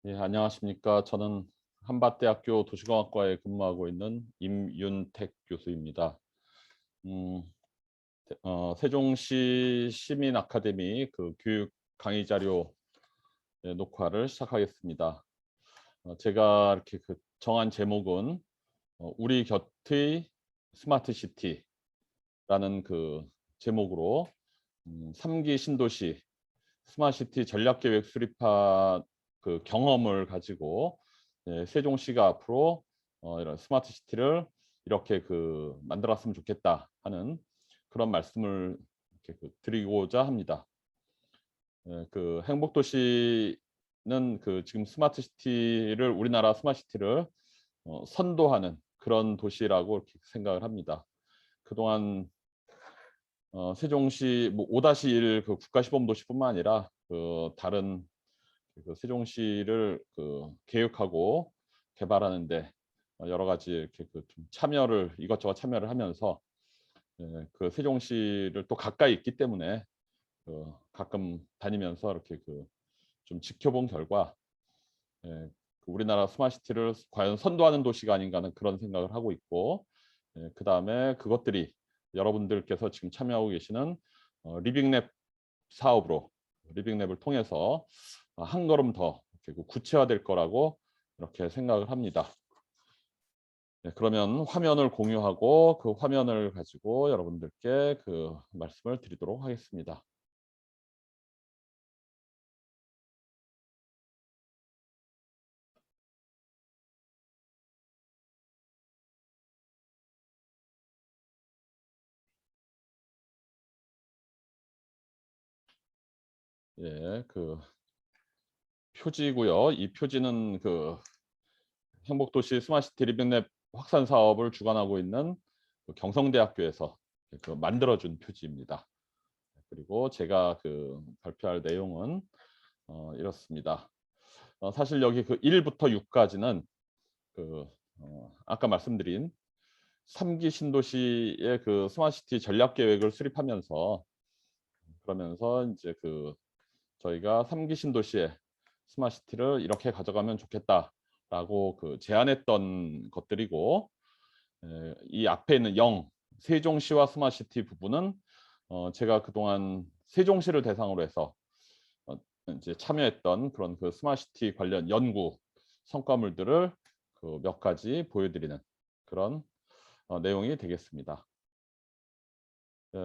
예, 안녕하십니까. 저는 한밭대학교 도시공학과에 근무하고 있는 임윤택 교수입니다. 음, 세종시 시민 아카데미 그 교육 강의 자료 녹화를 시작하겠습니다. 제가 이렇게 정한 제목은 우리 곁의 스마트 시티라는 그 제목으로 3기 신도시 스마트 시티 전략 계획 수립한 그 경험을 가지고 세종시가 앞으로 이런 스마트 시티를 이렇게 만들었으면 좋겠다 하는 그런 말씀을 이렇게 드리고자 합니다. 행복도시는 지금 스마트 시티를 우리나라 스마트 시티를 선도하는 그런 도시라고 이렇게 생각을 합니다. 그동안 세종시 뭐 5-1 국가시범도시뿐만 아니라 다른 세종시를 계획하고 개발하는데 여러 가지 이렇게 좀 참여를 이것저것 참여를 하면서 세종시를 또 가까이 있기 때문에 가끔 다니면서 이렇게 좀 지켜본 결과 우리나라 스마트시티를 과연 선도하는 도시가 아닌가 하는 그런 생각을 하고 있고 그 다음에 그것들이 여러분들께서 지금 참여하고 계시는 리빙랩 사업으로 리빙랩을 통해서 한 걸음 더 이렇게 구체화될 거라고 이렇게 생각을 합니다. 네, 그러면 화면을 공유하고 그 화면을 가지고 여러분들께 말씀을 드리도록 하겠습니다. 예, 표지고요. 이 표지는 행복도시 스마트시티 리빙랩 확산 사업을 주관하고 있는 경성대학교에서 만들어준 표지입니다. 그리고 제가 발표할 내용은 이렇습니다. 사실 여기 1부터 6까지는 아까 말씀드린 3기 신도시의 스마트시티 전략 계획을 수립하면서 그러면서 이제 저희가 3기 신도시의 스마트시티를 이렇게 가져가면 좋겠다라고 제안했던 것들이고 이 앞에 있는 0 세종시와 스마트시티 부분은 제가 그동안 세종시를 대상으로 해서 이제 참여했던 그런 스마트시티 관련 연구 성과물들을 몇 가지 보여드리는 그런 내용이 되겠습니다.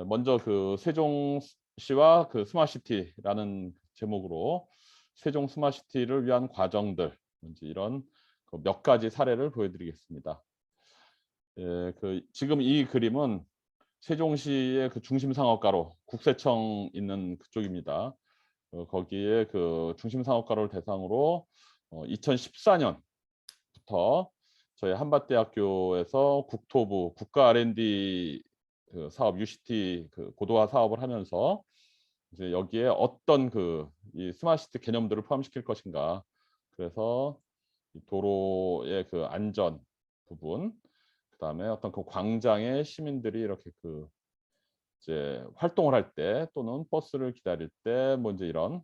먼저 세종시와 스마트시티라는 제목으로 세종 스마트시티를 위한 과정들 이런 몇 가지 사례를 보여드리겠습니다. 지금 이 그림은 세종시의 중심 상업가로 국세청 있는 그쪽입니다. 거기에 중심 상업가로를 대상으로 2014년부터 저희 한밭대학교에서 국토부 국가 R&D 사업 UCT 고도화 사업을 하면서 이제 여기에 어떤 이 스마트시티 개념들을 포함시킬 것인가. 그래서 도로의 안전 부분, 그다음에 어떤 광장에 시민들이 이렇게 이제 활동을 할 때 또는 버스를 기다릴 때 뭐 이제 이런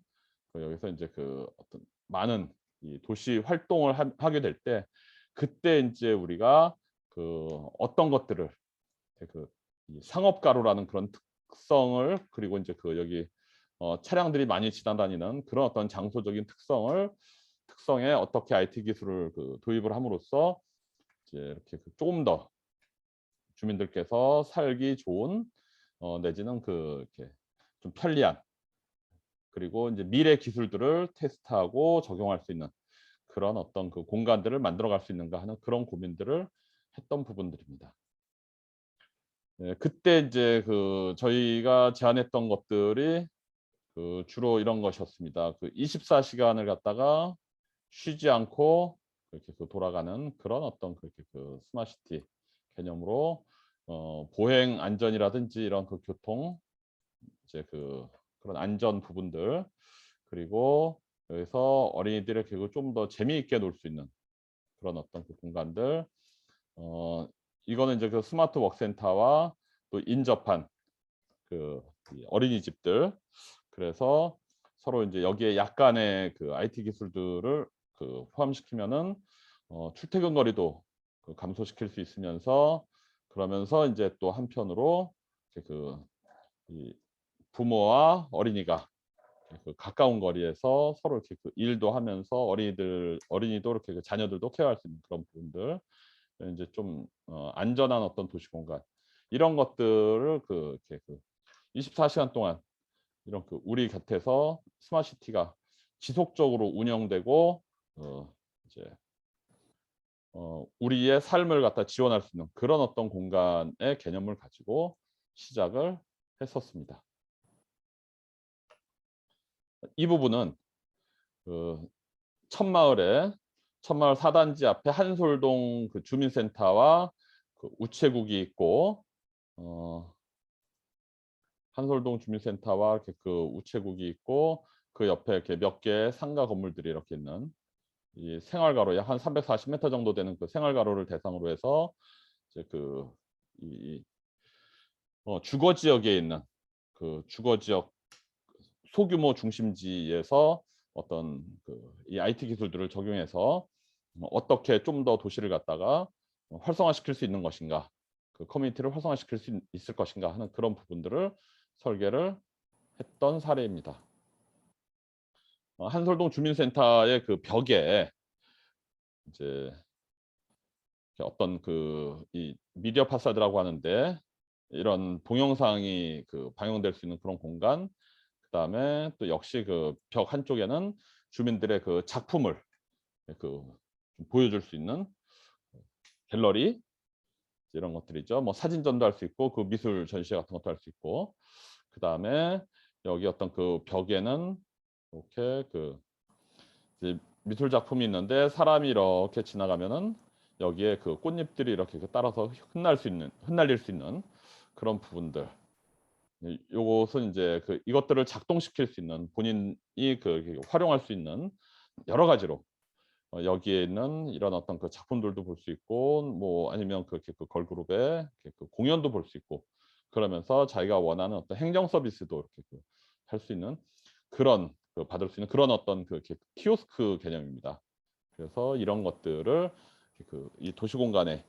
여기서 이제 어떤 많은 이 도시 활동을 하게 될 때 그때 이제 우리가 어떤 것들을 이 상업가로라는 그런 특성을 그리고 이제 여기 차량들이 많이 지나다니는 그런 어떤 장소적인 특성에 어떻게 IT 기술을 도입을 함으로써 이제 이렇게 조금 더 주민들께서 살기 좋은 내지는 이렇게 좀 편리한 그리고 이제 미래 기술들을 테스트하고 적용할 수 있는 그런 어떤 공간들을 만들어갈 수 있는가 하는 그런 고민들을 했던 부분들입니다. 그때 이제 저희가 제안했던 것들이 주로 이런 것이었습니다. 24시간을 갖다가 쉬지 않고 이렇게 돌아가는 그런 어떤 그렇게 스마트시티 개념으로 보행 안전이라든지 이런 교통 이제 그런 안전 부분들 그리고 여기서 어린이들을 좀 더 재미있게 놀 수 있는 그런 어떤 공간들 이거는 이제 스마트 워크센터와 또 인접한 이 어린이집들 그래서 서로 이제 여기에 약간의 IT 기술들을 포함시키면은 출퇴근 거리도 감소시킬 수 있으면서 그러면서 이제 또 한편으로 이제 이 부모와 어린이가 가까운 거리에서 서로 이렇게 일도 하면서 어린이도 이렇게 자녀들도 케어할 수 있는 그런 부분들 이제 좀 안전한 어떤 도시 공간 이런 것들을 이렇게 24시간 동안 이런 우리 곁에서 스마트 시티가 지속적으로 운영되고 이제 우리의 삶을 갖다 지원할 수 있는 그런 어떤 공간의 개념을 가지고 시작을 했었습니다. 이 부분은 천마을 4단지 앞에 한솔동 주민센터와 우체국이 있고 한솔동 주민센터와 이렇게 우체국이 있고 그 옆에 이렇게 몇 개의 상가 건물들이 이렇게 있는 이 생활가로 약 한 340m 정도 되는 생활가로를 대상으로 해서 이제 주거 지역에 있는 주거 지역 소규모 중심지에서 어떤 이 IT 기술들을 적용해서 어떻게 좀 더 도시를 갖다가 활성화시킬 수 있는 것인가, 커뮤니티를 활성화시킬 수 있을 것인가 하는 그런 부분들을 설계를 했던 사례입니다. 한솔동 주민센터의 벽에 이제 어떤 이 미디어 파사드라고 하는데 이런 동영상이 방영될 수 있는 그런 공간, 그다음에 또 역시 벽 한쪽에는 주민들의 작품을 좀 보여줄 수 있는 갤러리 이런 것들이죠. 뭐 사진전도 할 수 있고 미술 전시회 같은 것도 할 수 있고, 그다음에 여기 어떤 벽에는 이렇게 이제 미술 작품이 있는데 사람이 이렇게 지나가면은 여기에 꽃잎들이 이렇게 따라서 흩날릴 수 있는 그런 부분들. 요것은 이제 이것들을 작동시킬 수 있는 본인이 활용할 수 있는 여러 가지로 여기에 있는 이런 어떤 작품들도 볼 수 있고 뭐 아니면 걸그룹의 공연도 볼 수 있고 그러면서 자기가 원하는 어떤 행정 서비스도 이렇게 할 수 있는 그런 받을 수 있는 그런 어떤 키오스크 개념입니다. 그래서 이런 것들을 이 도시 공간에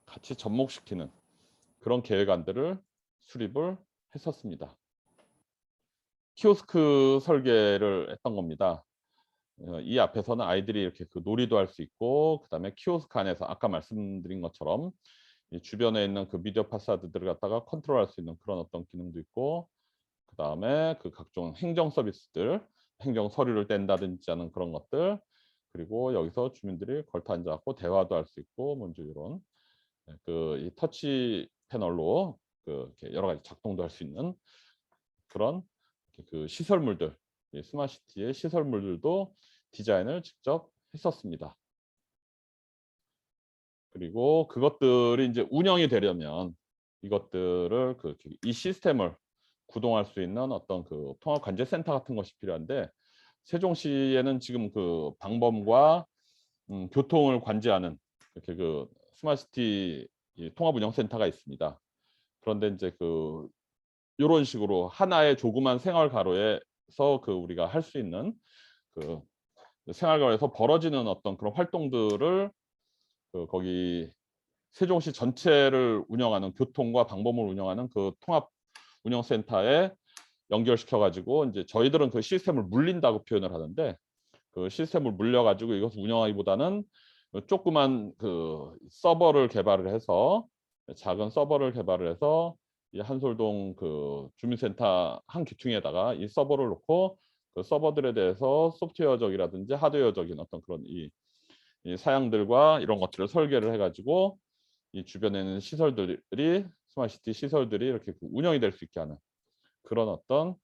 같이 접목시키는 그런 계획안들을 수립을 했었습니다. 키오스크 설계를 했던 겁니다. 이 앞에서는 아이들이 이렇게 놀이도 할 수 있고 그다음에 키오스크 안에서 아까 말씀드린 것처럼 이 주변에 있는 미디어 파사드들을 갖다가 컨트롤할 수 있는 그런 어떤 기능도 있고 그다음에 각종 행정 서비스들, 행정 서류를 뗀다든지 하는 그런 것들, 그리고 여기서 주민들이 걸터 앉아갖고 대화도 할 수 있고 먼저 이런 이 터치 패널로 이렇게 여러 가지 작동도 할 수 있는 그런 시설물들, 스마트시티의 시설물들도 디자인을 직접 했었습니다. 그리고 그것들이 이제 운영이 되려면 이것들을 이 시스템을 구동할 수 있는 어떤 통합 관제 센터 같은 것이 필요한데 세종시에는 지금 방범과 교통을 관제하는 이렇게 스마트시티 통합 운영 센터가 있습니다. 그런데 이제 이런 식으로 하나의 조그만 생활 가로에서 우리가 할 수 있는 생활 가로에서 벌어지는 어떤 그런 활동들을 거기 세종시 전체를 운영하는 교통과 방범을 운영하는 통합 운영센터에 연결시켜 가지고 이제 저희들은 시스템을 물린다고 표현을 하는데 시스템을 물려 가지고 이것을 운영하기보다는 조그만 서버를 개발을 해서 작은 서버를 개발을 해서 이 한솔동 주민센터 한 기퉁에다가 이 서버를 놓고 서버들에 대해서 소프트웨어적이라든지 하드웨어적인 어떤 그런 이 사양들과 이런 것들을 설계를 해가지고 이 주변에 있는 시설들이 스마트시티 시설들이 이렇게 운영이 될 수 있게 하는 그런 어떤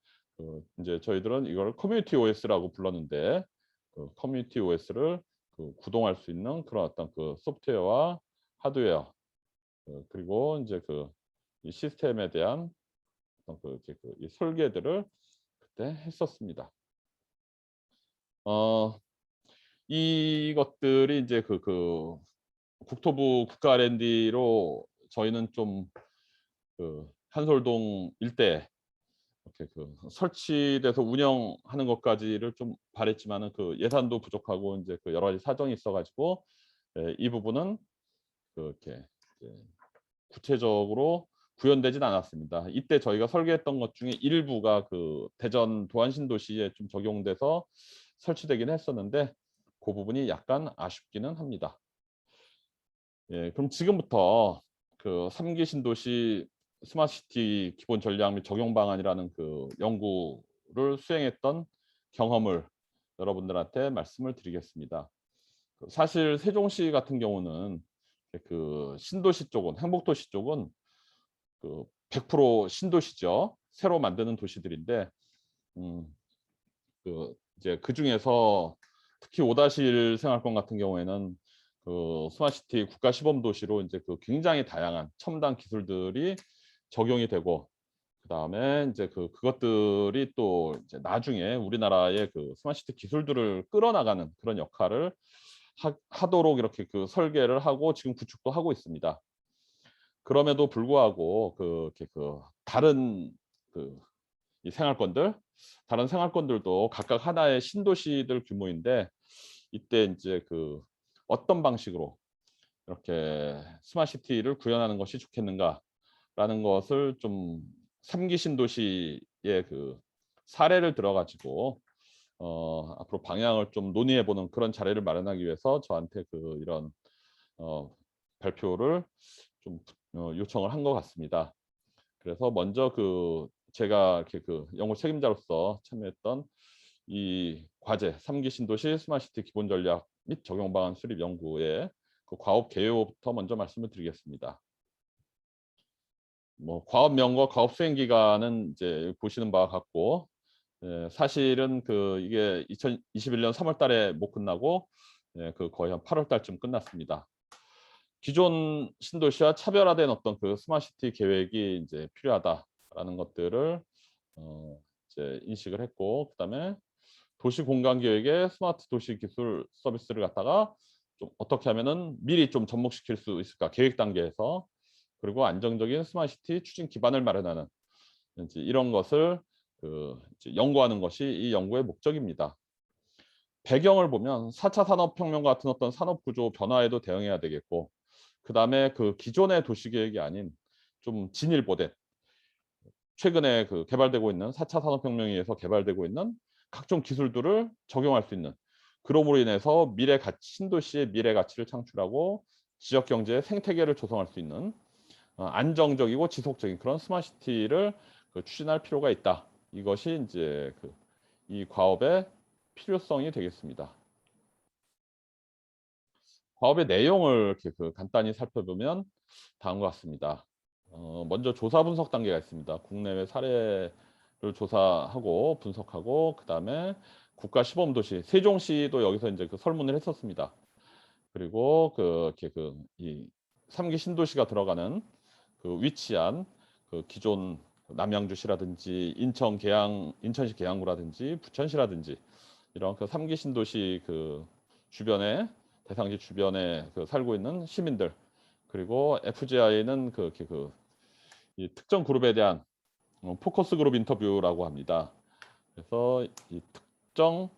이제 저희들은 이걸 커뮤니티 OS라고 불렀는데 커뮤니티 OS를 구동할 수 있는 그런 어떤 소프트웨어와 하드웨어 그리고 이제 이 시스템에 대한 어떤 이 설계들을 그때 했었습니다. 이것들이 이제 국토부 국가 R&D로 저희는 좀 한솔동 일대 이렇게 설치돼서 운영하는 것까지를 좀 바랬지만은 예산도 부족하고 이제 여러 가지 사정이 있어 가지고 이 부분은 이렇게 이제 구체적으로 구현되진 않았습니다. 이때 저희가 설계했던 것 중에 일부가 대전 도안신도시에 좀 적용돼서 설치되긴 했었는데 그 부분이 약간 아쉽기는 합니다. 예, 그럼 지금부터 3기 신도시 스마트시티 기본 전략 및 적용 방안이라는 연구를 수행했던 경험을 여러분들한테 말씀을 드리겠습니다. 사실 세종시 같은 경우는 신도시 쪽은 행복도시 쪽은 100% 신도시죠. 새로 만드는 도시들인데 음, 이제 그중에서 특히 5-1 생활권 같은 경우에는 스마트시티 국가 시범 도시로 이제 굉장히 다양한 첨단 기술들이 적용이 되고 그다음에 이제 그것들이 또 이제 나중에 우리나라의 스마트시티 기술들을 끌어나가는 그런 역할을 하도록 이렇게 설계를 하고 지금 구축도 하고 있습니다. 그럼에도 불구하고 이렇게 다른 이 생활권들 다른 생활권들도 각각 하나의 신도시들 규모인데 이때 이제 어떤 방식으로 이렇게 스마트시티를 구현하는 것이 좋겠는가라는 것을 좀 3기 신도시의 사례를 들어 가지고 앞으로 방향을 좀 논의해 보는 그런 자리를 마련하기 위해서 저한테 이런 발표를 좀 요청을 한 것 같습니다. 그래서 먼저 제가 이렇게 연구 책임자로서 참여했던 이 과제 3기 신도시 스마트시티 기본 전략 및 적용 방안 수립 연구의 과업 개요부터 먼저 말씀을 드리겠습니다. 뭐 과업명과 과업 수행 기간은 이제 보시는 바와 같고 사실은 이게 2021년 3월 달에 못 끝나고 거의 한 8월 달쯤 끝났습니다. 기존 신도시와 차별화된 어떤 스마트시티 계획이 이제 필요하다라는 것들을 이제 인식을 했고 그다음에 도시 공간 계획에 스마트 도시 기술 서비스를 갖다가 좀 어떻게 하면은 미리 좀 접목시킬 수 있을까 계획 단계에서 그리고 안정적인 스마트시티 추진 기반을 마련하는 이제 이런 것을 이제 연구하는 것이 이 연구의 목적입니다. 배경을 보면 4차 산업혁명 같은 어떤 산업 구조 변화에도 대응해야 되겠고 그다음에 기존의 도시 계획이 아닌 좀 진일보된 최근에 개발되고 있는 4차 산업혁명에 의해서 개발되고 있는 각종 기술들을 적용할 수 있는 그럼으로 인해서 미래 가치 신도시의 미래 가치를 창출하고 지역 경제의 생태계를 조성할 수 있는 안정적이고 지속적인 그런 스마트시티를 추진할 필요가 있다. 이것이 이제 이 과업의 필요성이 되겠습니다. 과업의 내용을 이렇게 간단히 살펴보면 다음과 같습니다. 먼저 조사 분석 단계가 있습니다. 국내외 사례를 조사하고 분석하고 그다음에 국가 시범 도시 세종시도 여기서 이제 설문을 했었습니다. 그리고 이렇게 이 3기 신도시가 들어가는 위치한 기존 남양주시라든지 인천시 계양구라든지 부천시라든지 이런 3기 신도시 주변에 대상지 주변에 살고 있는 시민들 그리고 FGI는 이렇게 이 특정 그룹에 대한 포커스 그룹 인터뷰라고 합니다. 그래서 이 특정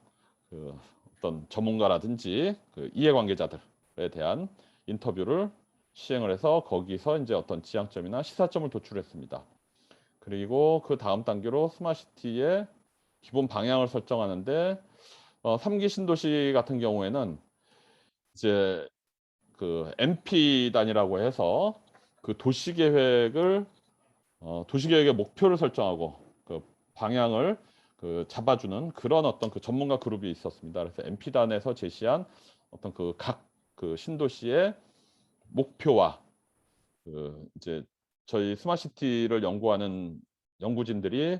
어떤 전문가라든지 이해관계자들에 대한 인터뷰를 시행을 해서 거기서 이제 어떤 지향점이나 시사점을 도출했습니다. 그리고 그 다음 단계로 스마트시티의 기본 방향을 설정하는데 3기 신도시 같은 경우에는 이제 MP 단위라고 해서 도시계획의 목표를 설정하고 방향을 잡아주는 그런 어떤 전문가 그룹이 있었습니다. 그래서 MP단에서 제시한 어떤 각 신도시의 목표와 이제 저희 스마트시티를 연구하는 연구진들이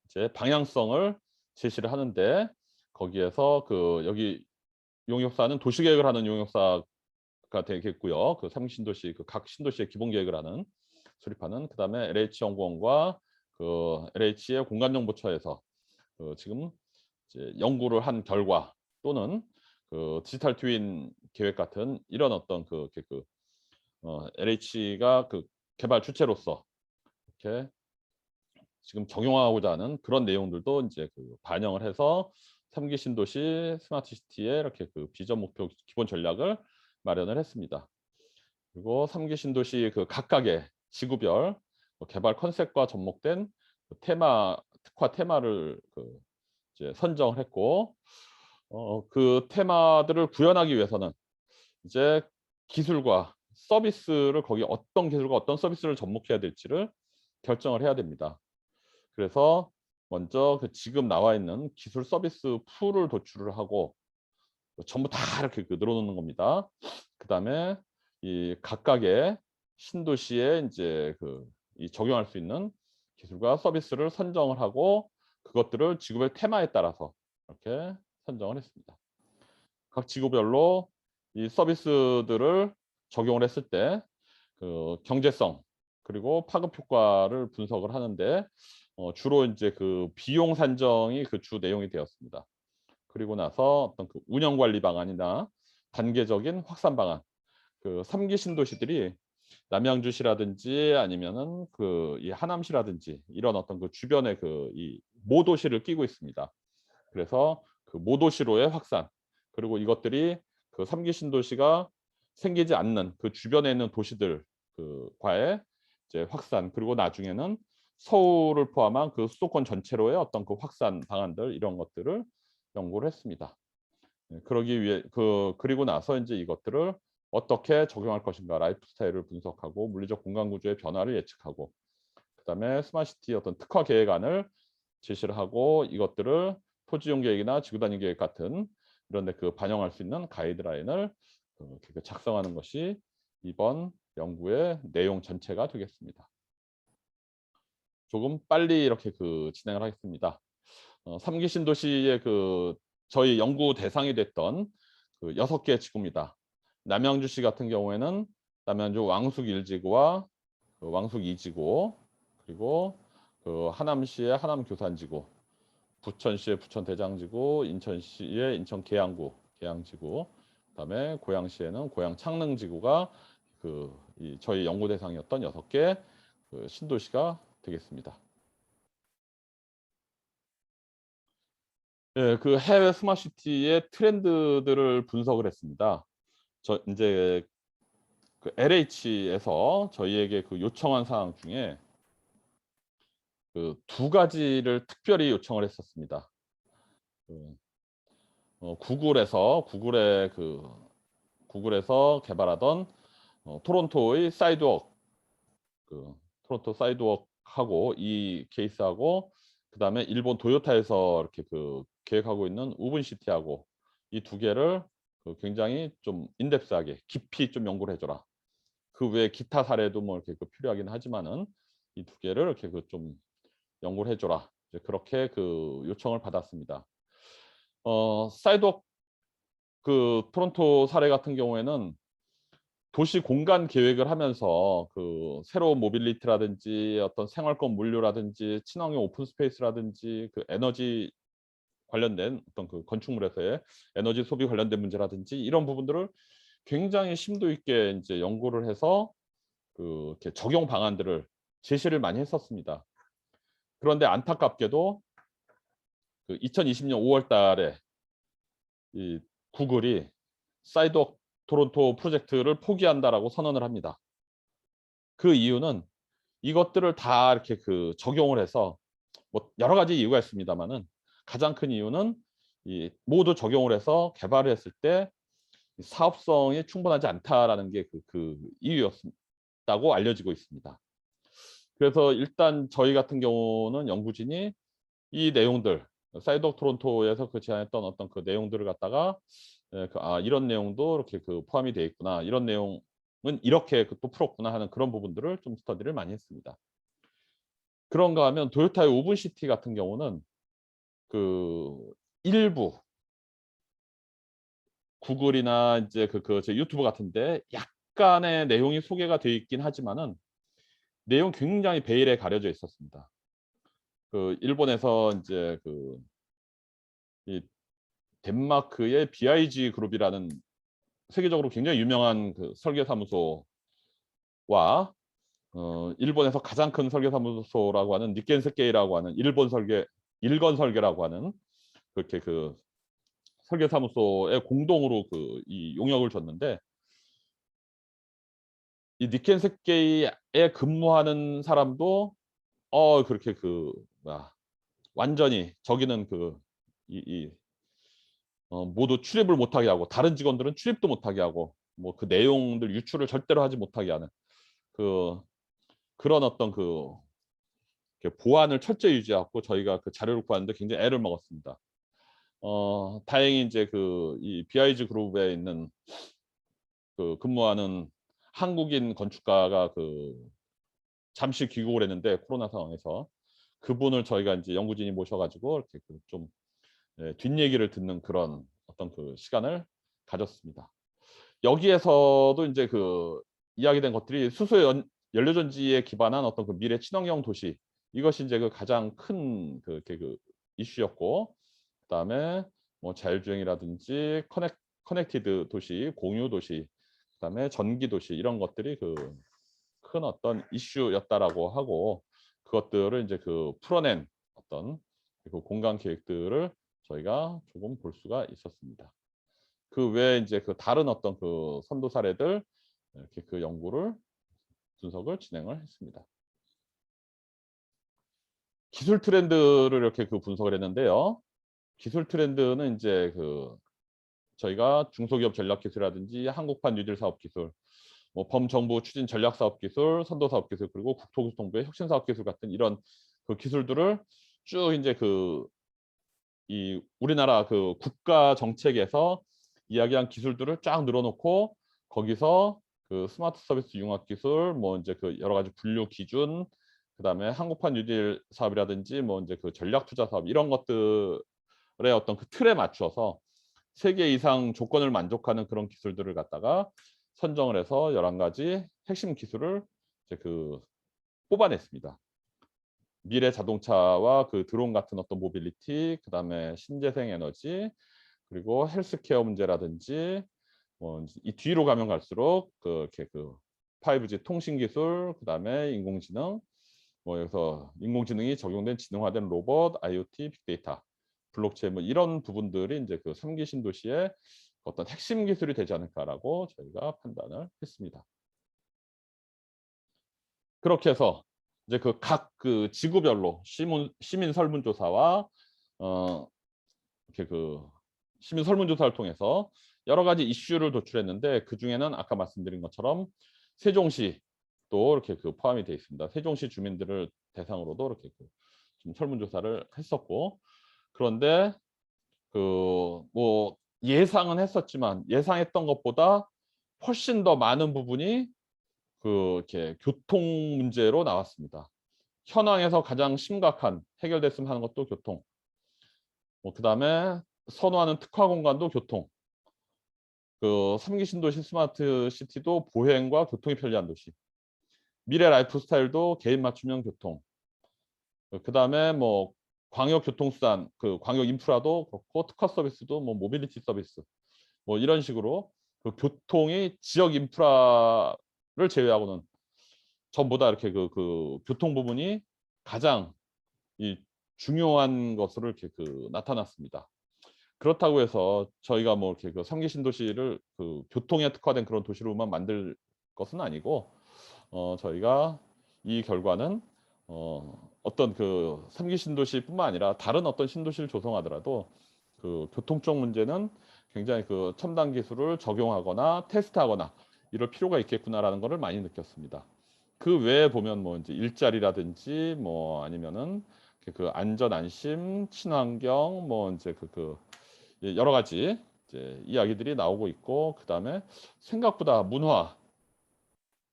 이제 방향성을 제시를 하는데 거기에서 여기 용역사는 도시계획을 하는 용역사가 되겠고요. 3기 신도시 각 신도시의 기본 계획을 하는 수립하는 그다음에 LH연구원과 LH의 공간정보처에서 지금 이제 연구를 한 결과 또는 디지털 트윈 계획 같은 이런 어떤 LH가 개발 주체로서 이렇게 지금 적용하고자 하는 그런 내용들도 이제 그 반영을 해서 3기 신도시 스마트 시티의 이렇게 그 비전 목표 기본 전략을 마련을 했습니다. 그리고 3기 신도시 그 각각의 지구별 개발 컨셉과 접목된 그 특화 테마를 그 이제 선정을 했고, 그 테마들을 구현하기 위해서는 이제 기술과 서비스를 거기 어떤 기술과 어떤 서비스를 접목해야 될지를 결정을 해야 됩니다. 그래서 먼저 그 지금 나와 있는 기술 서비스 풀을 도출을 하고 전부 다 이렇게 그 늘어놓는 겁니다. 그다음에 이 각각의 신도시에 이제 그 이 적용할 수 있는 기술과 서비스를 선정을 하고 그것들을 지구별 테마에 따라서 이렇게 선정을 했습니다. 각 지구별로 이 서비스들을 적용을 했을 때 그 경제성 그리고 파급 효과를 분석을 하는데 주로 인제 그 비용 산정이 그 주 내용이 되었습니다. 그리고 나서 어떤 그 운영 관리 방안이나 단계적인 확산 방안, 그 3기 신도시들이 남양주시라든지 아니면은 그 이 하남시라든지 이런 어떤 그 주변에 그 이 모도시를 끼고 있습니다. 그래서 그 모도시로의 확산, 그리고 이것들이 그 3기 신도시가 생기지 않는 그 주변에 있는 도시들 과의 이제 확산, 그리고 나중에는 서울을 포함한 그 수도권 전체로의 어떤 그 확산 방안들 이런 것들을 연구를 했습니다. 그러기 위해 그리고 나서 인제 이것들을 어떻게 적용할 것인가 라이프 스타일을 분석하고 물리적 공간 구조의 변화를 예측하고 그다음에 스마트시티 어떤 특화 계획안을 제시를 하고 이것들을 토지용 계획이나 지구 단위 계획 같은 이런 데 그 반영할 수 있는 가이드라인을 작성하는 것이 이번 연구의 내용 전체가 되겠습니다. 조금 빨리 이렇게 그 진행을 하겠습니다. 3기 신도시의 그 저희 연구 대상이 됐던 그 6개 지구입니다. 남양주시 같은 경우에는 남양주 왕숙 1지구와 그 왕숙 2지구, 그리고 그 하남시의 하남 교산지구, 부천시의 부천 대장지구, 인천시의 인천 계양구, 계양지구, 그다음에 고양시에는 고양 창릉지구가 그 이 저희 연구 대상이었던 6개 그 신도시가 되겠습니다. 예, 그 해외 스마트 시티의 트렌드들을 분석을 했습니다. 저 인제 그 LH에서 저희에게 그 요청한 사항 중에 그 2 가지를 특별히 요청을 했었습니다. 그 구글에서 개발하던 토론토의 사이드워크 그 토론토 사이드워크하고 이 케이스하고 그다음에 일본 도요타에서 이렇게 그 계획하고 있는 우븐시티하고 이 2개를 그 굉장히 좀 인덱스하게 깊이 좀 연구를 해 줘라. 그 외에 기타 사례도 뭐 이렇게 그 필요하긴 하지만은 이 2개를 이렇게 그 좀 연구를 해 줘라. 이제 그렇게 그 요청을 받았습니다. 사이드워크 그 토론토 사례 같은 경우에는 도시 공간 계획을 하면서 그 새로운 모빌리티라든지 어떤 생활권 물류라든지 친환경 오픈 스페이스라든지 그 에너지 관련된 어떤 그 건축물에서의 에너지 소비 관련된 문제라든지 이런 부분들을 굉장히 심도 있게 인제 연구를 해서 그 이렇게 적용 방안들을 제시를 많이 했었습니다. 그런데 안타깝게도 그 2020년 5월 달에 이 구글이 사이드워크 토론토 프로젝트를 포기한다라고 선언을 합니다. 그 이유는 이것들을 다 이렇게 그 적용을 해서 뭐 여러 가지 이유가 있습니다마는 가장 큰 이유는 이 모두 적용을 해서 개발을 했을 때 사업성이 충분하지 않다라는 게 그 이유였다고 알려지고 있습니다. 그래서 일단 저희 같은 경우는 연구진이 이 내용들 사이드워크 토론토에서 그 제안했던 어떤 그 내용들을 갖다가 이런 내용도 이렇게 그 포함이 되어 있구나. 이런 내용은 이렇게 그 또 풀었구나 하는 그런 부분들을 좀 스터디를 많이 했습니다. 그런가 하면 도요타의 오븐시티 같은 경우는 그 일부 구글이나 인제 제 유튜브 같은 데 약간의 내용이 소개가 되어 있긴 하지만은 내용이 굉장히 베일에 가려져 있었습니다. 그 일본에서 인제 이 덴마크의 BIG 그룹이라는 세계적으로 굉장히 유명한 그 설계 사무소와 일본에서 가장 큰 설계사무소라고 하는 니켄 세케이라고 하는 일건 설계라고 하는 그렇게 그 설계사무소에 공동으로 그 이 용역을 줬는데, 이 니켄 세케이에 근무하는 사람도 그렇게 그 뭐야 완전히 저기는 그 이 모두 출입을 못하게 하고 다른 직원들은 출입도 못하게 하고 뭐 그 내용들 유출을 절대로 하지 못하게 하는 그 그런 어떤 그 보안을 철저히 유지하고 저희가 그 자료를 구하는데 굉장히 애를 먹었습니다. 다행히 이제 그 이 BIG 그룹에 있는 그 근무하는 한국인 건축가가 그 잠시 귀국을 했는데 코로나 상황에서 그분을 저희가 이제 연구진이 모셔 가지고 이렇게 그 좀 뒷얘기를 듣는 그런 어떤 그 시간을 가졌습니다. 여기에서도 인제 그 이야기된 것들이 수소 연료전지에 기반한 어떤 그 미래 친환경 도시, 이것이 인제 그 가장 큰 그 이렇게 그 이슈였고, 그다음에 뭐 자율주행이라든지 커넥티드 도시, 공유 도시, 그다음에 전기 도시, 이런 것들이 그 큰 어떤 이슈였다라고 하고, 그것들을 인제 그 풀어낸 어떤 그 공간 계획들을 저희가 조금 볼 수가 있었습니다. 그 외에 인제 그 다른 어떤 그 선도 사례들 이렇게 그 연구를 분석을 진행을 했습니다. 기술 트렌드를 이렇게 그 분석을 했는데요. 기술 트렌드는 인제 그 저희가 중소기업 전략 기술이라든지 한국판 뉴딜 사업 기술, 뭐 범정부 추진 전략 사업 기술, 선도 사업 기술, 그리고 국토교통부의 혁신 사업 기술 같은 이런 그 기술들을 쭉 인제 그 이 우리나라 그 국가 정책에서 이야기한 기술들을 쫙 늘어 놓고, 거기서 그 스마트 서비스 융합 기술, 뭐 인제 그 여러 가지 분류 기준, 그다음에 한국판 뉴딜 사업이라든지 뭐 인제 그 전략 투자 사업, 이런 것들의 어떤 그 틀에 맞춰서 3개 이상 조건을 만족하는 그런 기술들을 갖다가 선정을 해서 11가지 핵심 기술을 이제 그 뽑아냈습니다. 미래 자동차와 그 드론 같은 어떤 모빌리티, 그다음에 신재생 에너지, 그리고 헬스케어 문제라든지, 뭐 이 뒤로 가면 갈수록 그 이렇게 그 5G 통신 기술, 그다음에 인공지능, 뭐 여기서 인공지능이 적용된 지능화된 로봇, IoT, 빅데이터, 블록체인, 뭐 이런 부분들이 인제 그 3기 신도시의 어떤 핵심 기술이 되지 않을까라고 저희가 판단을 했습니다. 그렇게 해서 이제 그 각 그 지구별로 시민 설문조사와 어 이렇게 그 시민 설문조사를 통해서 여러 가지 이슈를 도출했는데, 그중에는 아까 말씀드린 것처럼 세종시도 이렇게 그 포함이 되어 있습니다. 세종시 주민들을 대상으로도 이렇게 그 좀 설문조사를 했었고, 그런데 그 뭐 예상은 했었지만 예상했던 것보다 훨씬 더 많은 부분이 그 이렇게 교통 문제로 나왔습니다. 현황에서 가장 심각한 해결됐으면 하는 것도 교통. 뭐 그다음에 선호하는 특화 공간도 교통. 그 3기 신도시 스마트 시티도 보행과 교통이 편리한 도시. 미래 라이프 스타일도 개인 맞춤형 교통. 그다음에 뭐 광역 교통수단, 그 광역 인프라도 그렇고 특화 서비스도 뭐 모빌리티 서비스, 뭐 이런 식으로 그 교통이 지역 인프라를 제외하고는 전부 다 이렇게 교통 부분이 가장 이 중요한 것으로 이렇게 그 나타났습니다. 그렇다고 해서 저희가 뭐 이렇게 그 3기 신도시를 그 교통에 특화된 그런 도시로만 만들 것은 아니고, 저희가 이 결과는 어떤 그 3기 신도시뿐만 아니라 다른 어떤 신도시를 조성하더라도 그 교통 쪽 문제는 굉장히 그 첨단 기술을 적용하거나 테스트하거나 이럴 필요가 있겠구나라는 거를 많이 느꼈습니다. 그 외에 보면 뭐 인제 일자리라든지 뭐 아니면은 그 안전 안심, 친환경, 뭐 인제 예 여러 가지 이제 이야기들이 나오고 있고, 그다음에 생각보다 문화,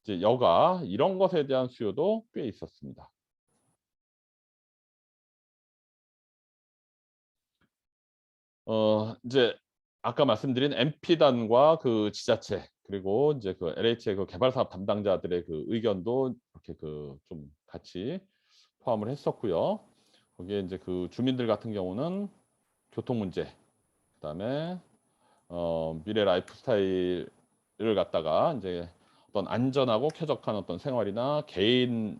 이제 여가, 이런 것에 대한 수요도 꽤 있었습니다. 인제 아까 말씀드린 MP단과 그 지자체, 그리고 인제 그 LH의 그 개발 사업 담당자들의 그 의견도 이렇게 그 좀 같이 포함을 했었고요. 거기에 인제 그 주민들 같은 경우는 교통 문제, 그다음에 미래 라이프 스타일을 갖다가 인제 어떤 안전하고 쾌적한 어떤 생활이나 개인을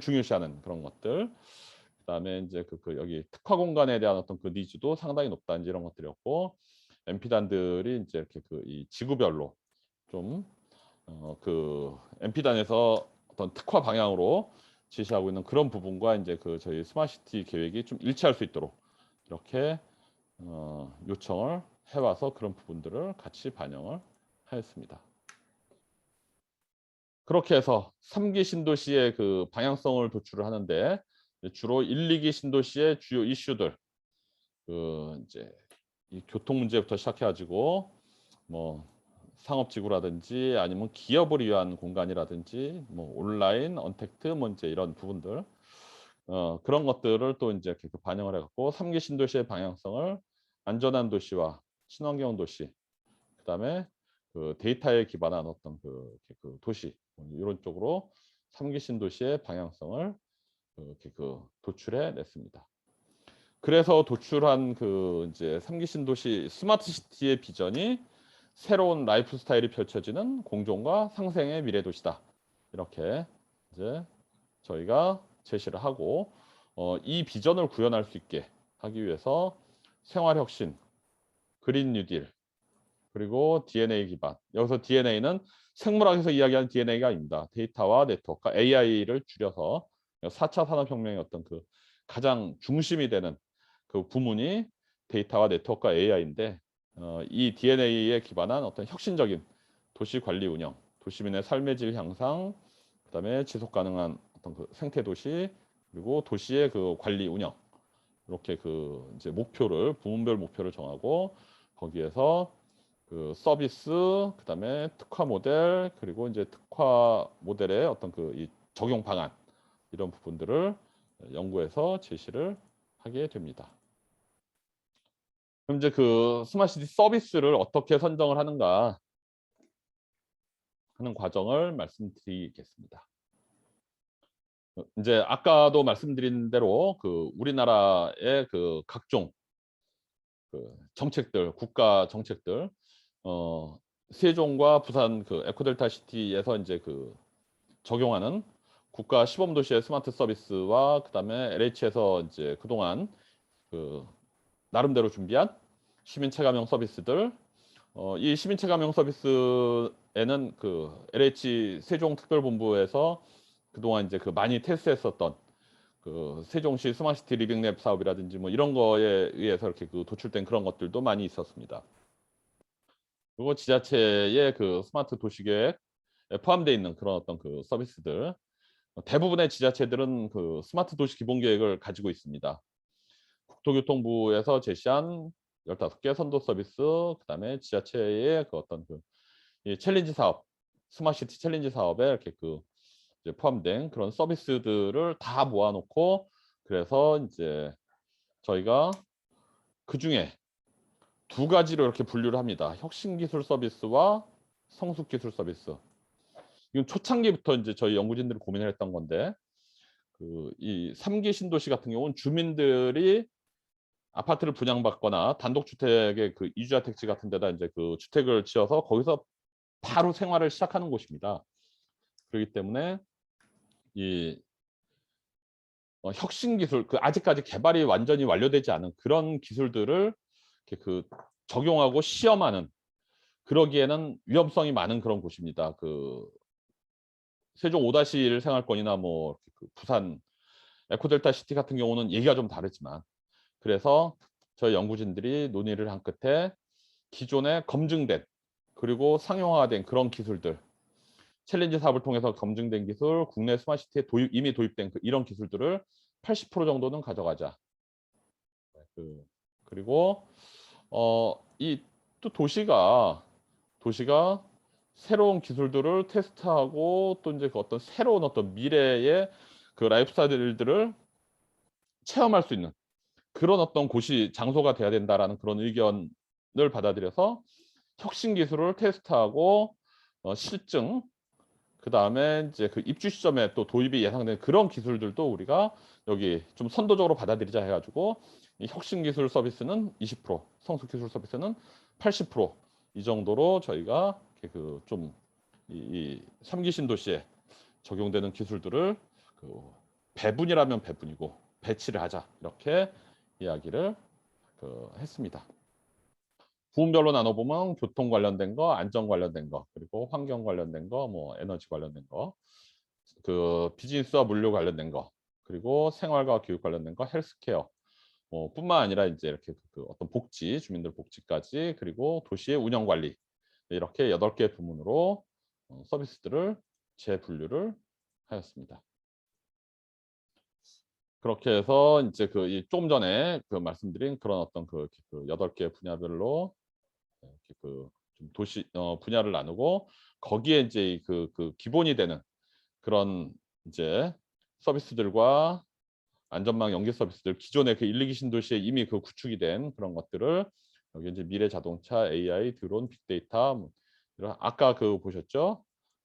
중요시하는 그런 것들. 그다음에 이제 여기 특화 공간에 대한 어떤 그 니즈도 상당히 높다든지 이런 것들이었고, MP단들이 이제 이렇게 이 지구별로 좀 MP단에서 어떤 특화 방향으로 제시하고 있는 그런 부분과 이제 저희 스마트시티 계획이 좀 일치할 수 있도록 이렇게 요청을 해와서 그런 부분들을 같이 반영을 하였습니다. 그렇게 해서 3기 신도시의 그 방향성을 도출을 하는데, 주로 1, 2기 신도시의 주요 이슈들, 이제 이 교통 문제부터 시작해가지고 뭐 상업지구라든지 아니면 기업을 위한 공간이라든지 뭐 온라인, 언택트, 뭐 이제 이런 부분들, 그런 것들을 또 이제 이렇게 반영을 해갖고 3기 신도시의 방향성을 안전한 도시와 친환경 도시, 그다음에 데이터에 기반한 어떤 도시, 이런 쪽으로 3기 신도시의 방향성을 이렇게 도출해 냈습니다. 그래서 도출한 이제 3기 신도시 스마트 시티의 비전이 새로운 라이프 스타일이 펼쳐지는 공존과 상생의 미래 도시다. 이렇게 이제 저희가 제시를 하고, 이 비전을 구현할 수 있게 하기 위해서 생활혁신, 그린 뉴딜, 그리고 DNA 기반. 여기서 DNA는 생물학에서 이야기하는 DNA가 아닙니다. 데이터와 네트워크, AI를 줄여서 4차 산업혁명의 어떤 가장 중심이 되는 그 부문이 데이터와 네트워크와 AI인데, 이 DNA에 기반한 어떤 혁신적인 도시 관리 운영, 도시민의 삶의 질 향상, 그다음에 지속 가능한 어떤 생태 도시, 그리고 도시의 관리 운영, 이렇게 이제 부문별 목표를 정하고, 거기에서 서비스, 그다음에 특화 모델, 그리고 이제 특화 모델의 어떤 이 적용 방안, 이런 부분들을 연구해서 제시를 하게 됩니다. 그럼 이제 스마트시티 서비스를 어떻게 선정을 하는가 하는 과정을 말씀드리겠습니다. 이제 아까도 말씀드린 대로 우리나라의 각종 정책들, 국가 정책들, 세종과 부산 에코델타 시티에서 이제 적용하는 국가 시범 도시의 스마트 서비스와, 그다음에 LH에서 이제 그동안 나름대로 준비한 시민 체감형 서비스들, 이 시민 체감형 서비스에는 LH 세종특별본부에서 그동안 이제 많이 테스트했었던 세종시 스마트시티 리빙랩 사업이라든지 뭐 이런 거에 의해서 이렇게 도출된 그런 것들도 많이 있었습니다. 그리고 지자체의 스마트 도시계획에 포함되어 있는 그런 어떤 서비스들, 대부분의 지자체들은 스마트 도시 기본계획을 가지고 있습니다. 국토교통부에서 제시한 15개 선도 서비스, 그다음에 지자체의 어떤 이 챌린지 사업, 스마트시티 챌린지 사업에 이렇게 이제 포함된 그런 서비스들을 다 모아놓고, 그래서 이제 저희가 그 중에 두 가지로 이렇게 분류를 합니다. 혁신기술 서비스와 성숙기술 서비스. 이건 초창기부터 이제 저희 연구진들이 고민을 했던 건데, 이 3기 신도시 같은 경우는 주민들이 아파트를 분양받거나 단독주택의 이주자 택지 같은 데다 이제 주택을 지어서 거기서 바로 생활을 시작하는 곳입니다. 그렇기 때문에 이 혁신 기술, 아직까지 개발이 완전히 완료되지 않은 그런 기술들을 이렇게 적용하고 시험하는, 그러기에는 위험성이 많은 그런 곳입니다. 세종 5-1 생활권이나 뭐 부산 에코델타 시티 같은 경우는 얘기가 좀 다르지만, 그래서 저희 연구진들이 논의를 한 끝에 기존에 검증된 그리고 상용화된 그런 기술들, 챌린지 사업을 통해서 검증된 기술, 국내 스마트시티에 이미 도입된 이런 기술들을 80% 정도는 가져가자. 그리고 이 또 도시가 새로운 기술들을 테스트하고, 또 이제 어떤 새로운 어떤 미래의 라이프 스타일들을 체험할 수 있는 그런 어떤 곳이 장소가 돼야 된다라는 그런 의견을 받아들여서 혁신 기술을 테스트하고 실증, 그다음에 이제 입주 시점에 또 도입이 예상되는 그런 기술들도 우리가 여기 좀 선도적으로 받아들이자 해가지고, 이 혁신 기술 서비스는 20%, 성숙 기술 서비스는 80%, 이 정도로 저희가 좀 이 3기 신도시에 적용되는 기술들을 그 배분이라면 배분이고 배치를 하자 이렇게 이야기를 했습니다. 부문별로 나눠보면 교통 관련된 거, 안전 관련된 거, 그리고 환경 관련된 거, 뭐 에너지 관련된 거, 비즈니스와 물류 관련된 거, 그리고 생활과 교육 관련된 거, 헬스케어, 뿐만 아니라 이제 이렇게 어떤 복지, 주민들 복지까지, 그리고 도시의 운영 관리 이렇게 8개 부문으로 서비스들을 재분류를 하였습니다. 그렇게 해서 이제 조금 전에 말씀드린 그런 어떤 8개 분야별로 좀 도시 분야를 나누고 거기에 이제 기본이 되는 그런 이제 서비스들과 안전망 연계 서비스들 기존의 1, 2기 신도시에 이미 구축이 된 그런 것들을 여기 이제 미래 자동차, AI, 드론, 빅데이터 이런 아까 보셨죠?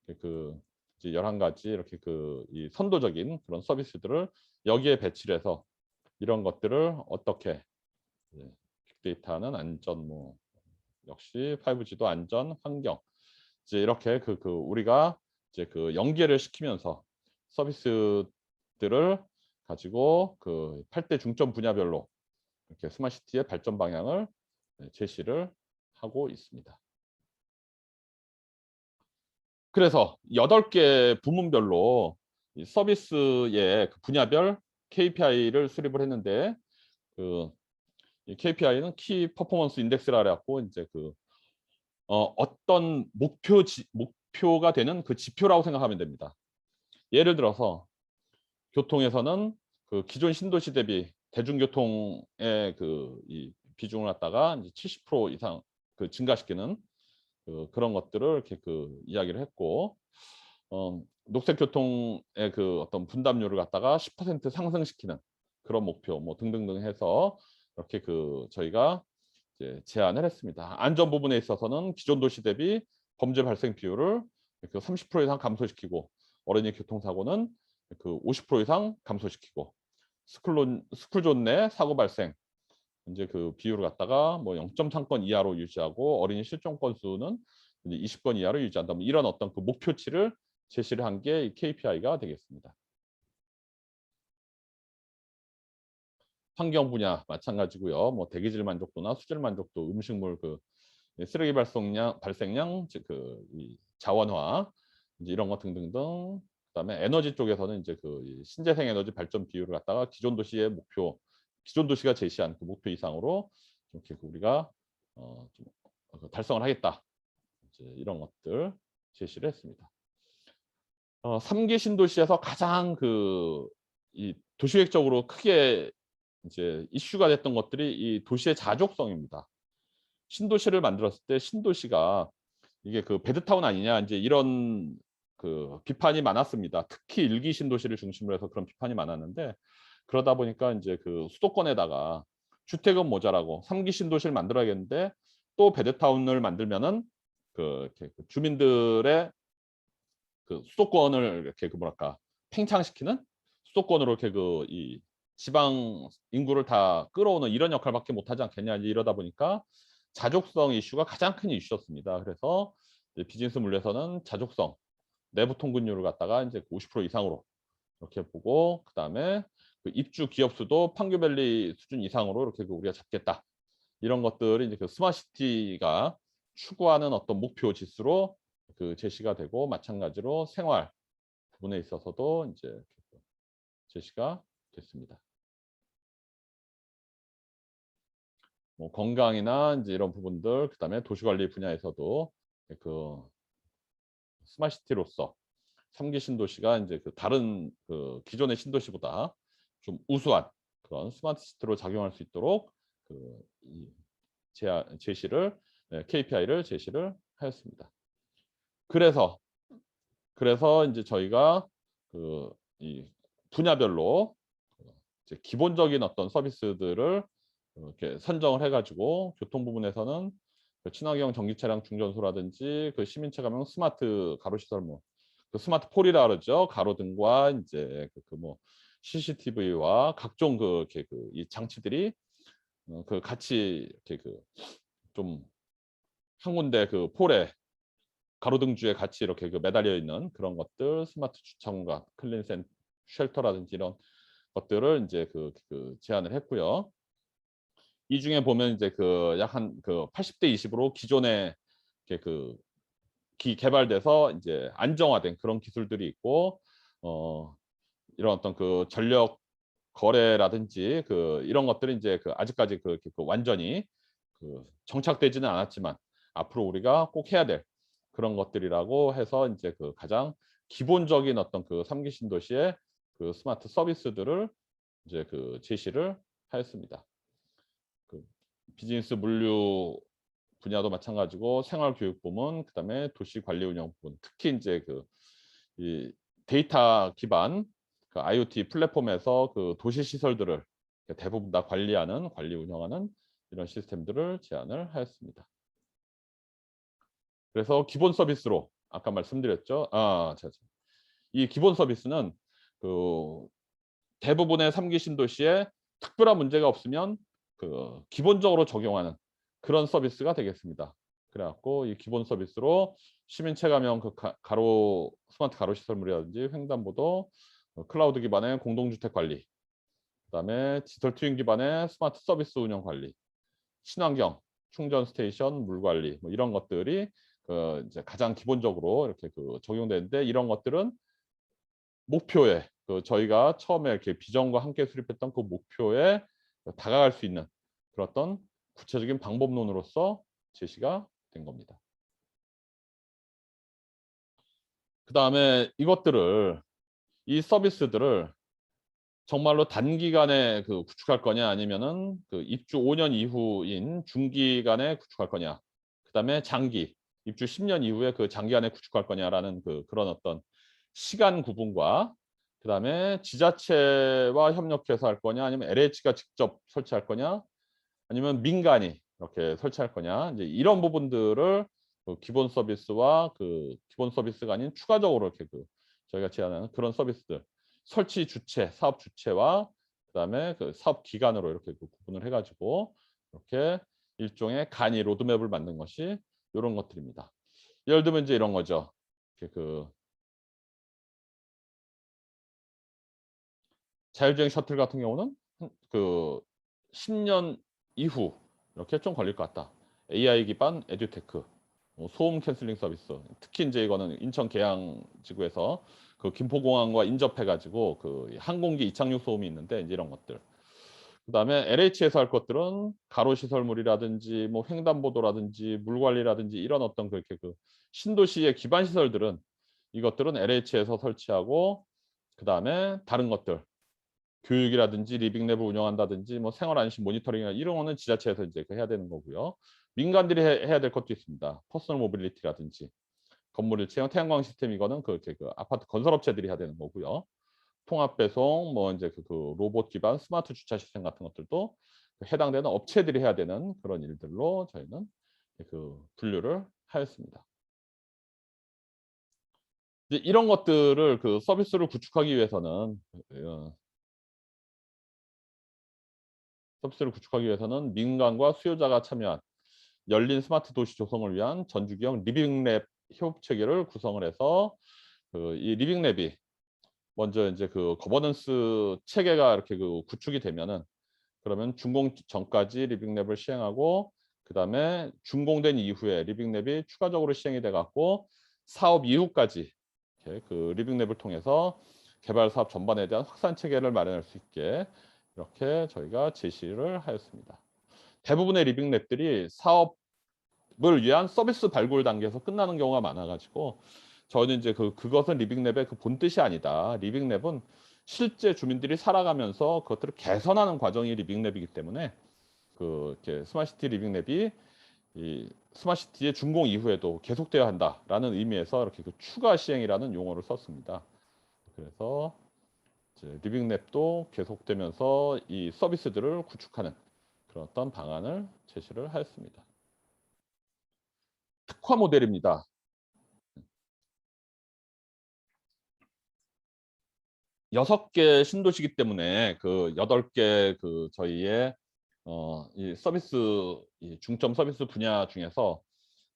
이제 11가지 이렇게 이 선도적인 그런 서비스들을 여기에 배치를 해서 이런 것들을 어떻게 빅데이터는 안전 역시 5G도 안전, 환경 이제 이렇게 우리가 이제 연계를 시키면서 서비스들을 가지고 8대 중점 분야별로 이렇게 스마트시티의 발전 방향을 제시를 하고 있습니다. 그래서 8개 부문별로 이 서비스의 분야별 KPI를 수립을 했는데 이 KPI는 키 퍼포먼스 인덱스라 그래갖고 이제 어떤 목표가 되는 지표라고 생각하면 됩니다. 예를 들어서 교통에서는 기존 신도시 대비 대중교통의 이 비중을 갖다가 이제 70% 이상 증가시키는 그런 것들을 이렇게 이야기를 했고, 녹색 교통의 어떤 분담률을 갖다가 10% 상승시키는 그런 목표 등등등 해서 이렇게 저희가 이제 제안을 했습니다. 안전 부분에 있어서는 기존 도시 대비 범죄 발생 비율을 30% 이상 감소시키고 어린이 교통사고는 50% 이상 감소시키고 스쿨존 내 사고 발생 이제 비율을 갖다가 0.3건 이하로 유지하고 어린이 실종 건수는 이제 20건 이하로 유지한다. 이런 어떤 목표치를 제시를 한 게 KPI가 되겠습니다. 환경 분야 마찬가지고요. 대기질 만족도나 수질 만족도, 음식물 쓰레기 발생량, 이 자원화 이제 이런 거 등등등. 그다음에 에너지 쪽에서는 이제 신재생 에너지 발전 비율을 갖다가 기존 도시의 목표, 기존 도시가 제시한 목표 이상으로 이렇게 우리가 좀 달성을 하겠다. 이제 이런 것들 제시를 했습니다. 3기 신도시에서 가장 이 도시계획적으로 크게 이제 이슈가 됐던 것들이 이 도시의 자족성입니다. 신도시를 만들었을 때 신도시가 이게 배드타운 아니냐 이제 이런 비판이 많았습니다. 특히 1기 신도시를 중심으로 해서 그런 비판이 많았는데 그러다 보니까 이제 수도권에다가 주택은 모자라고 3기 신도시를 만들어야겠는데 또 배드타운을 만들면은 이렇게 주민들의 수도권을 이렇게 뭐랄까 팽창시키는 수도권으로 이렇게 이 지방 인구를 다 끌어오는 이런 역할밖에 못하지 않겠냐 이러다 보니까 자족성 이슈가 가장 큰 이슈였습니다. 그래서 비즈니스 물리에서는 자족성 내부 통근율을 갖다가 이제 50% 이상으로 이렇게 보고 그다음에 입주 기업 수도 판교밸리 수준 이상으로 이렇게 우리가 잡겠다. 이런 것들이 이제 스마트시티가 추구하는 어떤 목표 지수로 제시가 되고 마찬가지로 생활 부분에 있어서도 이제 제시가 됐습니다. 건강이나 이제 이런 부분들, 그다음에 도시관리 분야에서도 스마트시티로서 3기 신도시가 이제 다른 기존의 신도시보다 좀 우수한 그런 스마트시티로 작용할 수 있도록 제시를 KPI를 제시를 하였습니다. 그래서 이제 저희가 이 분야별로 이제 기본적인 어떤 서비스들을 이렇게 선정을 해가지고 교통 부분에서는 친환경 전기 차량 충전소라든지 시민차 가면 스마트 가로시설 스마트 폴이라 그러죠. 가로등과 이제 CCTV와 각종 이 장치들이 같이 이렇게 좀 한 군데 폴에 가로등주에 같이 이렇게 그 매달려 있는 그런 것들, 스마트 주차공간, 클린센 쉘터라든지 이런 것들을 이제 제안을 했고요. 이 중에 보면 이제 약 한 80대 20으로 기존에 이렇게 개발돼서 이제 안정화된 그런 기술들이 있고, 이런 어떤 전력 거래라든지 이런 것들이 이제 아직까지 완전히 정착되지는 않았지만 앞으로 우리가 꼭 해야 될 그런 것들이라고 해서 이제 가장 기본적인 어떤 3기 신도시의 스마트 서비스들을 이제 제시를 하였습니다. 비즈니스 물류 분야도 마찬가지고 생활교육 부문, 그다음에 도시 관리 운영 부문, 특히 이제 이 데이터 기반 IoT 플랫폼에서 도시 시설들을 대부분 다 관리 운영하는 이런 시스템들을 제안을 하였습니다. 그래서 기본 서비스로 아까 말씀드렸죠. 이 기본 서비스는 대부분의 3기 신도시에 특별한 문제가 없으면 기본적으로 적용하는 그런 서비스가 되겠습니다. 그래 갖고 이 기본 서비스로 시민 체감형 스마트 가로 시설물이라든지 횡단보도, 클라우드 기반의 공동주택 관리, 그다음에 디지털 트윈 기반의 스마트 서비스 운영 관리, 친환경 충전 스테이션 물 관리, 뭐 이런 것들이 이제 가장 기본적으로 이렇게 적용되는데, 이런 것들은 목표에 저희가 처음에 이렇게 비전과 함께 수립했던 그 목표에 다가갈 수 있는 그런 어떤 구체적인 방법론으로서 제시가 된 겁니다. 그다음에 이 서비스들을 정말로 단기간에 구축할 거냐, 아니면은 입주 5년 이후인 중기간에 구축할 거냐, 그다음에 입주 10년 이후에 장기간에 구축할 거냐라는 그런 어떤 시간 구분과, 그다음에 지자체와 협력해서 할 거냐, 아니면 LH가 직접 설치할 거냐, 아니면 민간이 이렇게 설치할 거냐, 이제 이런 부분들을 기본 서비스와 기본 서비스가 아닌 추가적으로 이렇게 저희가 제안하는 그런 서비스들, 설치 주체, 사업 주체와 그다음에 사업 기간으로 이렇게 구분을 해가지고 이렇게 일종의 간이 로드맵을 만든 것이 이런 것들입니다. 예를 들면 이제 이런 거죠. 이렇게 자율주행 셔틀 같은 경우는 10년 이후 이렇게 좀 걸릴 것 같다. AI 기반 에듀테크, 소음 캔슬링 서비스. 특히 이제 이거는 인천 계양지구에서 김포공항과 인접해가지고 항공기 이착륙 소음이 있는데, 이제 이런 것들. 그다음에 LH에서 할 것들은 가로시설물이라든지 뭐 횡단보도라든지 물관리라든지 이런 어떤 그렇게 신도시의 기반 시설들은, 이것들은 LH에서 설치하고, 그다음에 다른 것들 교육이라든지 리빙랩을 운영한다든지 뭐 생활안심 모니터링이나 이런 거는 지자체에서 이제 해야 되는 거고요. 민간들이 해야 될 것도 있습니다. 퍼스널 모빌리티라든지 건물 일체형 태양광 시스템, 이거는 아파트 건설업체들이 해야 되는 거고요. 통합 배송, 뭐 이제 로봇 기반 스마트 주차 시스템 같은 것들도 해당되는 업체들이 해야 되는 그런 일들로 저희는 분류를 하였습니다. 이제 이런 것들을 서비스를 구축하기 위해서는 민간과 수요자가 참여한 열린 스마트 도시 조성을 위한 전주기형 리빙랩 협업 체계를 구성을 해서, 이 리빙랩이 먼저 이제 거버넌스 체계가 이렇게 구축이 되면은, 그러면 준공 전까지 리빙랩을 시행하고, 그다음에 준공된 이후에 리빙랩이 추가적으로 시행이 돼 갖고 사업 이후까지 이렇게 리빙랩을 통해서 개발 사업 전반에 대한 확산 체계를 마련할 수 있게 이렇게 저희가 제시를 하였습니다. 대부분의 리빙랩들이 사업을 위한 서비스 발굴 단계에서 끝나는 경우가 많아가지고, 저는 이제 그것은 리빙랩의 본뜻이 아니다. 리빙랩은 실제 주민들이 살아가면서 그것들을 개선하는 과정이 리빙랩이기 때문에 이렇게 스마트시티 리빙랩이 이 스마트시티의 준공 이후에도 계속되어야 한다라는 의미에서 이렇게 추가 시행이라는 용어를 썼습니다. 그래서 리빙랩도 계속되면서 이 서비스들을 구축하는 그런 어떤 방안을 제시를 하였습니다. 특화 모델입니다. 6개 신도시이기 때문에 8개 저희의 이 서비스, 이 중점 서비스 분야 중에서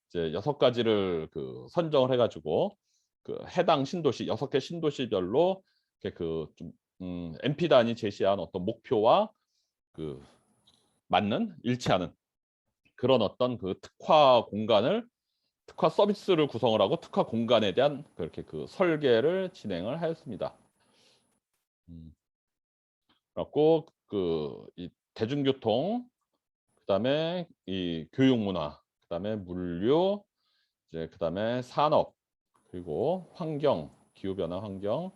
이제 6가지를 그 선정을 해 가지고 그 해당 신도시 6개 신도시별로 이렇게 그 좀 NP단이 제시한 어떤 목표와 그 맞는 일치하는 그런 어떤 그 특화 서비스를 구성을 하고 특화 공간에 대한 그렇게 그 설계를 진행을 하였습니다. 그래갖고 그 이 대중교통, 그다음에 이 교육 문화, 그다음에 물류, 이제 그다음에 산업, 그리고 환경, 기후 변화 환경.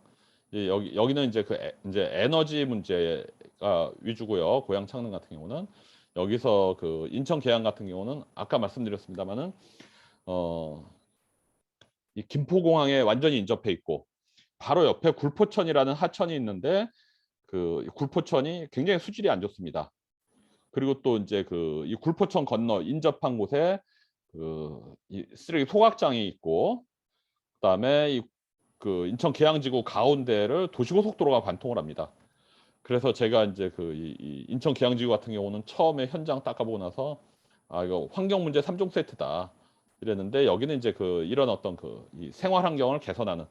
이제 여기는 이제 그 이제 에너지 문제가 위주고요. 고양 창릉 같은 경우는 여기서 그 인천 계양 같은 경우는 아까 말씀드렸습니다마는 이 김포공항에 완전히 인접해 있고 바로 옆에 굴포천이라는 하천이 있는데 그 굴포천이 굉장히 수질이 안 좋습니다. 그리고 또 이제 그 이 굴포천 건너 인접한 곳에 그 이 쓰레기 소각장이 있고 그다음에 이 그 인천 계양지구 가운데를 도시고속도로가 관통을 합니다. 그래서 제가 이제 그 이 인천 계양지구 같은 경우는 처음에 현장 닦아보고 나서 아 이거 환경 문제 3종 세트다 이랬는데 여기는 이제 그 이런 어떤 그 이 생활 환경을 개선하는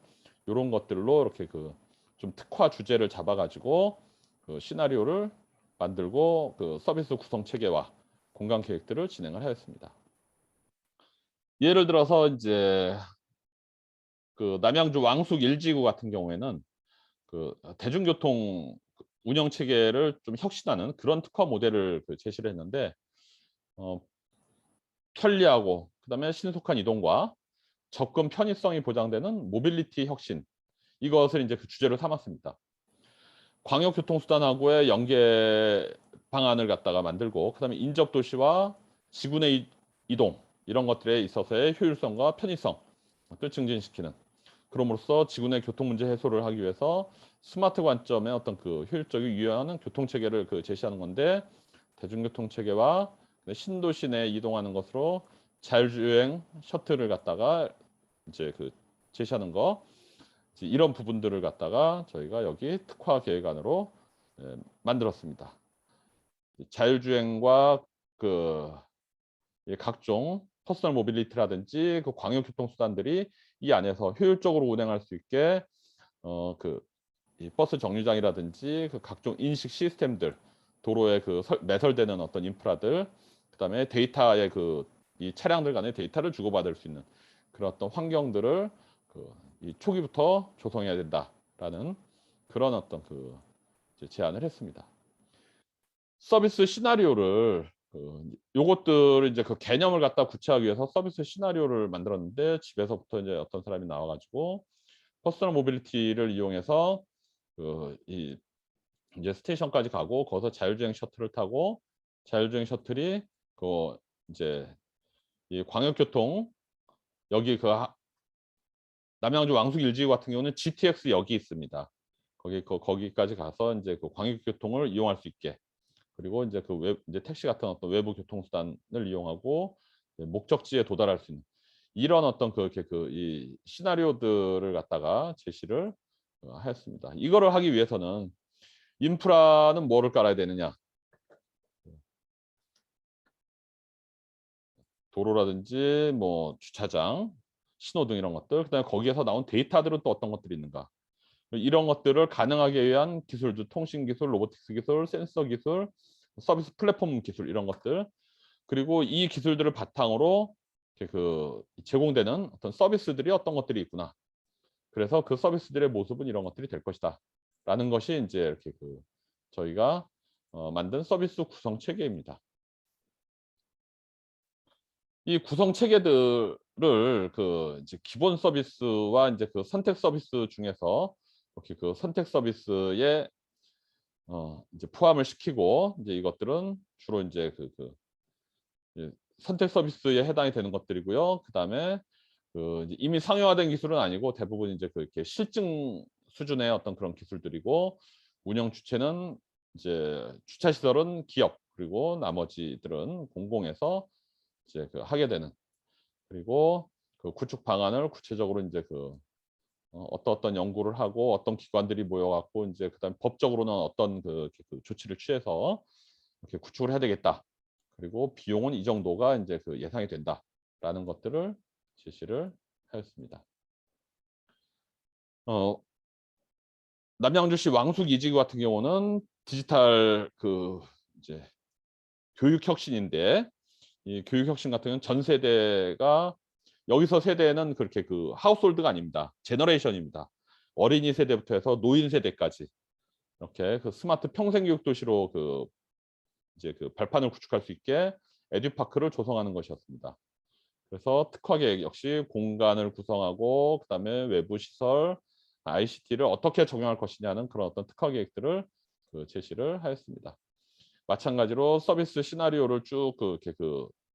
요런 것들로 이렇게 그 좀 특화 주제를 잡아 가지고 그 시나리오를 만들고 그 서비스 구성 체계와 공간 계획들을 진행을 하였습니다. 예를 들어서 이제 그 남양주 왕숙 1지구 같은 경우에는 그 대중교통 운영 체계를 좀 혁신하는 그런 특화 모델을 그 제시를 했는데 어 편리하고 그다음에 신속한 이동과 접근 편의성이 보장되는 모빌리티 혁신, 이것을 이제 그 주제로 삼았습니다. 광역교통수단하고의 연계 방안을 갖다가 만들고 그다음에 인접 도시와 지구 내 이동 이런 것들에 있어서의 효율성과 편의성을 증진시키는, 그럼으로써 지구 내 교통 문제 해소를 하기 위해서 스마트 관점의 어떤 그 효율적이고 유연한 교통 체계를 그 제시하는 건데 대중교통 체계와 신도시 내 이동하는 것으로 자율주행 셔틀을 갖다가 이제 그 제시하는 거, 이런 부분들을 갖다가 저희가 여기 특화 계획안으로 만들었습니다. 자율주행과 그 각종 퍼스널 모빌리티라든지 그 광역교통 수단들이 이 안에서 효율적으로 운행할 수 있게 그 버스 정류장이라든지 그 각종 인식 시스템들, 도로에 그 매설되는 어떤 인프라들, 그다음에 데이터의 그 이 차량들 간의 데이터를 주고받을 수 있는 그런 어떤 환경들을 그 이 초기부터 조성해야 된다라는 그런 어떤 그 제안을 했습니다. 서비스 시나리오를 요것들을 이제 그 개념을 갖다 구체화하기 위해서 서비스 시나리오를 만들었는데 집에서부터 이제 어떤 사람이 나와 가지고 퍼스널 모빌리티를 이용해서 그 이 이제 스테이션까지 가고 거기서 자율주행 셔틀을 타고 자율주행 셔틀이 그 이제 이 광역교통 여기 그 남양주 왕숙 1지구 같은 경우는 GTX 역이 있습니다. 거기까지 가서 이제 그 광역교통을 이용할 수 있게, 그리고 이제 그 이제 택시 같은 어떤 외부 교통수단을 이용하고 목적지에 도달할 수 있는 이런 어떤 이렇게 그 이 시나리오들을 갖다가 제시를 하였습니다. 이거를 하기 위해서는 인프라는 뭐를 깔아야 되느냐? 도로라든지 뭐 주차장, 신호등 이런 것들, 그다음에 거기에서 나온 데이터들은 또 어떤 것들이 있는가? 이런 것들을 가능하게 위한 기술들, 통신 기술, 로보틱스 기술, 센서 기술, 서비스 플랫폼 기술 이런 것들, 그리고 이 기술들을 바탕으로 이렇게 그 제공되는 어떤 서비스들이 어떤 것들이 있구나. 그래서 그 서비스들의 모습은 이런 것들이 될 것이다. 라는 것이 이제 이렇게 그 저희가 만든 서비스 구성 체계입니다. 이 구성 체계들을 그 이제 기본 서비스와 이제 그 선택 서비스 중에서 이렇게 그 선택 서비스에 이제 포함을 시키고 이제 이것들은 주로 이제 예 선택 서비스에 해당이 되는 것들이고요. 그다음에 그 이제 이미 상용화된 기술은 아니고 대부분 이제 그 이렇게 실증 수준의 어떤 그런 기술들이고, 운영 주체는 이제 주차 시설은 기업, 그리고 나머지들은 공공에서 이제 그 하게 되는, 그리고 그 구축 방안을 구체적으로 이제 그 어떤 연구를 하고 어떤 기관들이 모여 갖고 인제 그다음에 법적으로는 어떤 그 조치를 취해서 이렇게 구축을 해야 되겠다. 그리고 비용은 이 정도가 인제 그 예상이 된다. 라는 것들을 제시를 하였습니다. 남양주시 왕숙 2지구 같은 경우는 디지털 이제 교육 혁신인데, 이 교육 혁신 같은 경우는 전 세대가, 여기서 세대는 그렇게 하우스홀드가 아닙니다. 제너레이션입니다. 어린이 세대부터 해서 노인 세대까지 이렇게 스마트 평생교육 도시로 이제 발판을 구축할 수 있게 에듀파크를 조성하는 것이었습니다. 그래서 특화 계획 역시 공간을 구성하고 그다음에 외부 시설, ICT를 어떻게 적용할 것이냐는 그런 어떤 특화 계획들을 제시를 하였습니다. 마찬가지로 서비스 시나리오를 쭉 이렇게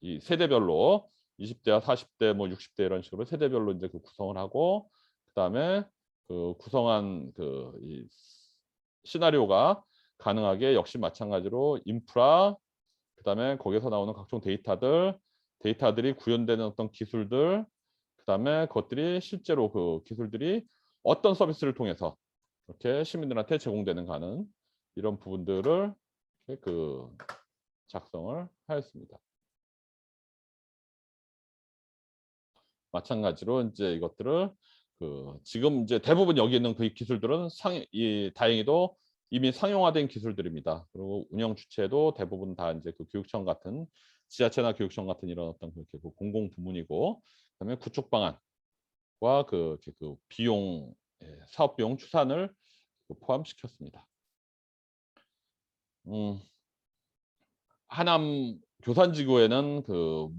이 세대별로 20대와 40대, 뭐 60대 이런 식으로 세대별로 이제 구성을 하고, 그다음에 구성한 이 시나리오가 가능하게 역시 마찬가지로 인프라, 그다음에 거기서 나오는 각종 데이터들이 구현되는 어떤 기술들, 그다음에 그것들이 실제로 기술들이 어떤 서비스를 통해서 이렇게 시민들한테 제공되는 가는 이런 부분들을 이렇게 작성을 하였습니다. 마찬가지로 이제 이것들을 지금 이제 대부분 여기 있는 기술들은 다행히도 이미 상용화된 기술들입니다. 그리고 운영 주체도 대부분 다 이제 교육청 같은, 지자체나 교육청 같은 이런 어떤 그렇게 공공 부문이고, 그다음에 구축 방안과 비용, 사업 비용 추산을 포함시켰습니다. 하남 교산지구에는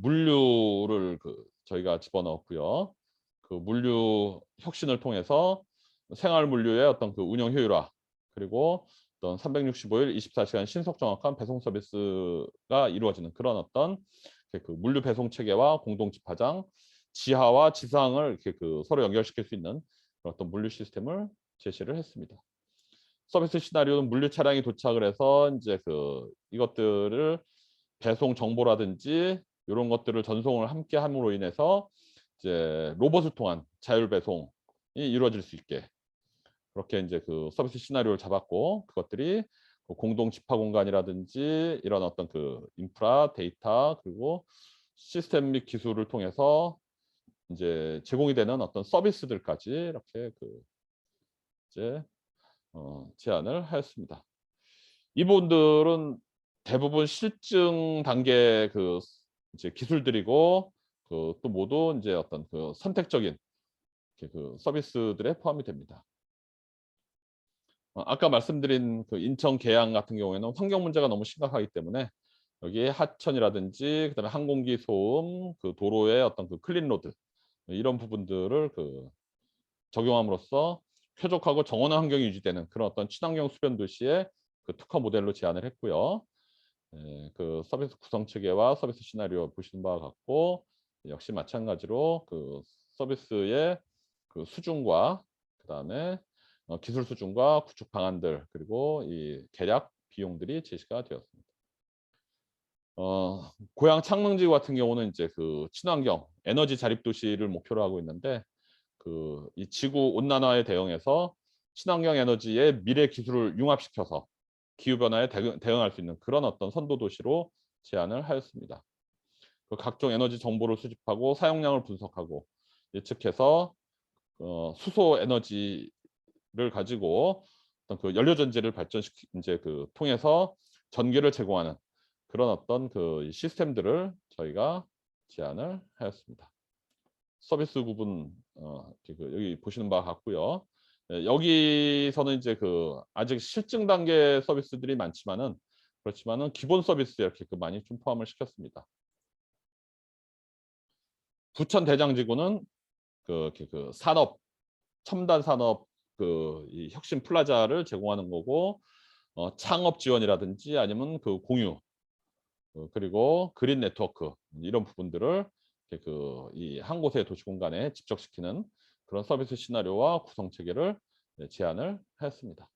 물류를 저희가 집어넣었고요. 물류 혁신을 통해서 생활 물류의 어떤 운영 효율화, 그리고 어떤 365일 24시간 신속 정확한 배송 서비스가 이루어지는 그런 어떤 물류 배송 체계와 공동 집화장, 지하와 지상을 이렇게 서로 연결시킬 수 있는 어떤 물류 시스템을 제시를 했습니다. 서비스 시나리오는 물류 차량이 도착을 해서 이제 이것들을 배송 정보라든지 이런 것들을 전송을 함께 함으로 인해서 이제 로봇을 통한 자율 배송이 이루어질 수 있게, 그렇게 이제 서비스 시나리오를 잡았고, 그것들이 공동 집화 공간이라든지 이런 어떤 인프라, 데이터, 그리고 시스템 및 기술을 통해서 이제 제공이 되는 어떤 서비스들까지 이렇게 이제 제안을 하였습니다. 이 부분들은 대부분 실증 단계 이제 기술들이고, 또 모두 이제 어떤 선택적인 서비스들에 포함이 됩니다. 아까 말씀드린 인천 계양 같은 경우에는 환경 문제가 너무 심각하기 때문에 여기에 하천이라든지 그다음에 항공기 소음, 도로의 어떤 클린 로드, 이런 부분들을 적용함으로써 쾌적하고 정원한 환경이 유지되는 그런 어떤 친환경 수변 도시의 특화 모델로 제안을 했고요. 서비스 구성 체계와 서비스 시나리오 보시는 바와 같고, 역시 마찬가지로 서비스의 수준과 그다음에 기술 수준과 구축 방안들, 그리고 이 계략 비용들이 제시가 되었습니다. 고양 창릉지구 같은 경우는 이제 친환경 에너지 자립 도시를 목표로 하고 있는데, 이 지구 온난화에 대응해서 친환경 에너지의 미래 기술을 융합시켜서 기후 변화에 대응할 수 있는 그런 어떤 선도 도시로 제안을 하였습니다. 각종 에너지 정보를 수집하고 사용량을 분석하고 예측해서 수소 에너지를 가지고 어떤 연료 전지를 발전시키 이제 통해서 전기를 제공하는 그런 어떤 시스템들을 저희가 제안을 하였습니다. 서비스 구분 여기 보시는 바와 같고요. 여기서는 이제 아직 실증 단계 서비스들이 그렇지만은 기본 서비스에 이렇게 많이 좀 포함을 시켰습니다. 부천 대장지구는 산업, 첨단 산업 이 혁신 플라자를 제공하는 거고, 창업 지원이라든지 아니면 공유, 그리고 그린 네트워크, 이런 부분들을 이 한 곳의 도시 공간에 집적시키는 그런 서비스 시나리오와 구성 체계를 제안을 하였습니다.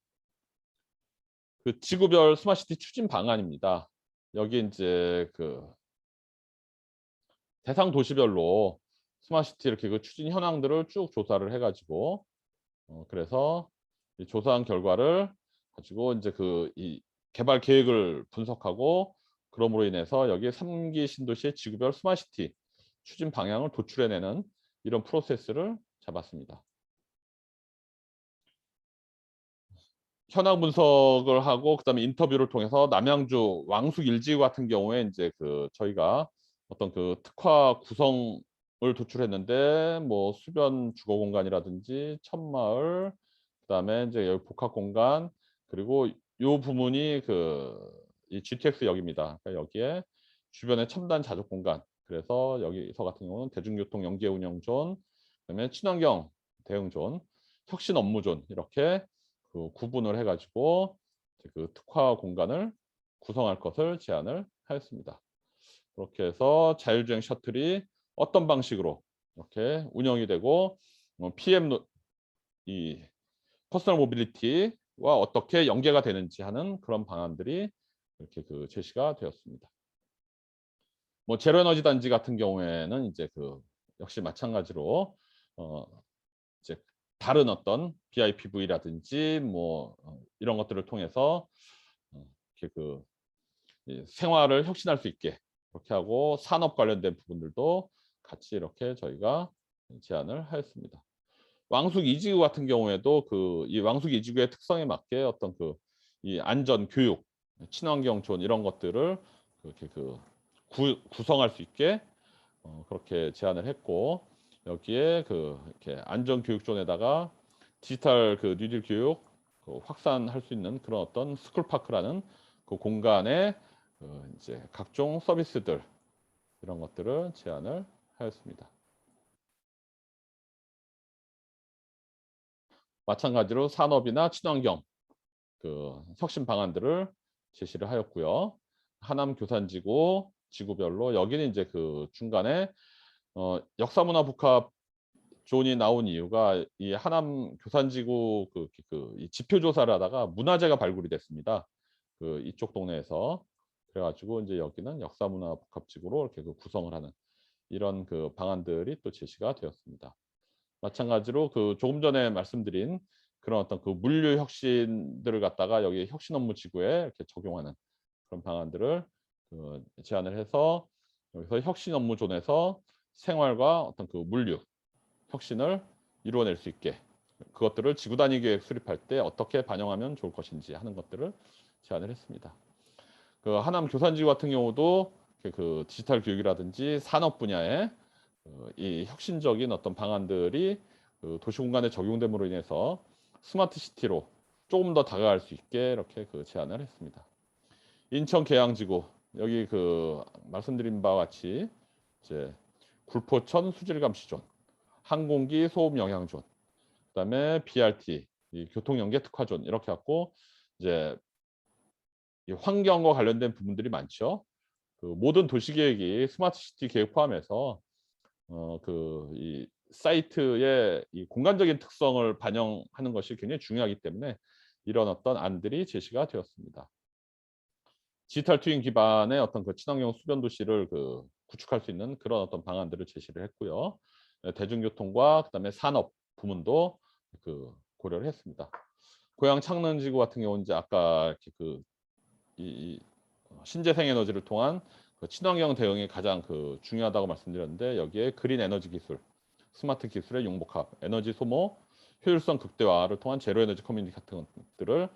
지구별 스마트시티 추진 방안입니다. 여기 이제 대상 도시별로 스마트시티 이렇게 추진 현황들을 쭉 조사를 해가지고, 그래서 이 조사한 결과를 가지고 이제 이 개발 계획을 분석하고, 그럼으로 인해서 여기 3기 신도시의 지구별 스마트시티 추진 방향을 도출해내는 이런 프로세스를 잡았습니다. 현황 분석을 하고 그다음에 인터뷰를 통해서 남양주 왕숙 일지구 같은 경우에 이제 그 저희가 어떤 그 특화 구성을 도출했는데 뭐 수변 주거 공간이라든지 천마을 그다음에 이제 여기 복합 공간 그리고 요 부분이 그 이 GTX역입니다. 그러니까 여기에 주변에 첨단 자족 공간 그래서 여기서 같은 경우는 대중교통 연계 운영 존 그다음에 친환경 대응 존 혁신 업무 존 이렇게 그 구분을 해 가지고 그 특화 공간을 구성할 것을 제안을 하였습니다. 그렇게 해서 자율주행 셔틀이 어떤 방식으로 이렇게 운영이 되고 PM 이 퍼스널 모빌리티와 어떻게 연계가 되는지 하는 그런 방안들이 이렇게 그 제시가 되었습니다. 뭐 제로 에너지 단지 같은 경우에는 이제 그 역시 마찬가지로 어 이제 다른 어떤 BIPV라든지 뭐 이런 것들을 통해서 이렇게 그 생활을 혁신할 수 있게 그렇게 하고 산업 관련된 부분들도 같이 이렇게 저희가 제안을 하였습니다. 왕숙 이지구 같은 경우에도 그 이 왕숙 이지구의 특성에 맞게 어떤 그 이 안전, 교육, 친환경 존 이런 것들을 그렇게 그 구성할 수 있게 그렇게 제안을 했고 여기에 그 이렇게 안전 교육 존에다가 디지털 그 뉴딜 교육 그 확산할 수 있는 그런 어떤 스쿨파크라는 그 공간에 이제 각종 서비스들 이런 것들을 제안을 하였습니다. 마찬가지로 산업이나 친환경 그 혁신 방안들을 제시를 하였고요. 하남 교산지구 지구별로 여기는 이제 그 중간에 역사문화 복합 존이 나온 이유가 이 하남 교산지구 이 지표 조사를 하다가 문화재가 발굴이 됐습니다. 그 이쪽 동네에서 그래가지고 이제 여기는 역사문화 복합지구로 이렇게 그 구성을 하는 이런 그 방안들이 또 제시가 되었습니다. 마찬가지로 그 조금 전에 말씀드린 그런 어떤 그 물류 혁신들을 갖다가 여기 혁신 업무 지구에 이렇게 적용하는 그런 방안들을 그 제안을 해서 여기서 혁신 업무 존에서 생활과 어떤 그 물류 혁신을 이루어낼 수 있게 그것들을 지구 단위 계획 수립할 때 어떻게 반영하면 좋을 것인지 하는 것들을 제안을 했습니다. 그 하남 교산지구 같은 경우도 그 디지털 교육이라든지 산업 분야에 이 혁신적인 어떤 방안들이 그 도시 공간에 적용됨으로 인해서 스마트 시티로 조금 더 다가갈 수 있게 이렇게 그 제안을 했습니다. 인천 계양지구 여기 그 말씀드린 바와 같이 이제 굴포천 수질 감시 존, 항공기 소음 영향 존, 그다음에 BRT 이 교통 연계 특화 존 이렇게 갖고 이제 이 환경과 관련된 부분들이 많죠. 그 모든 도시 계획이 스마트 시티 계획 포함해서 그 이 사이트의 이 공간적인 특성을 반영하는 것이 굉장히 중요하기 때문에 이런 어떤 안들이 제시가 되었습니다. 디지털 트윈 기반의 어떤 그 친환경 수변 도시를 그 구축할 수 있는 그런 어떤 방안들을 제시를 했고요. 대중교통과 그다음에 산업 부문도 그 고려를 했습니다. 고양 창릉지구 같은 경우는 이제 아까 이렇게 그 이 신재생 에너지를 통한 그 친환경 대응이 가장 그 중요하다고 말씀드렸는데 여기에 그린 에너지 기술, 스마트 기술의 융복합, 에너지 소모 효율성 극대화를 통한 제로 에너지 커뮤니티 같은 것들을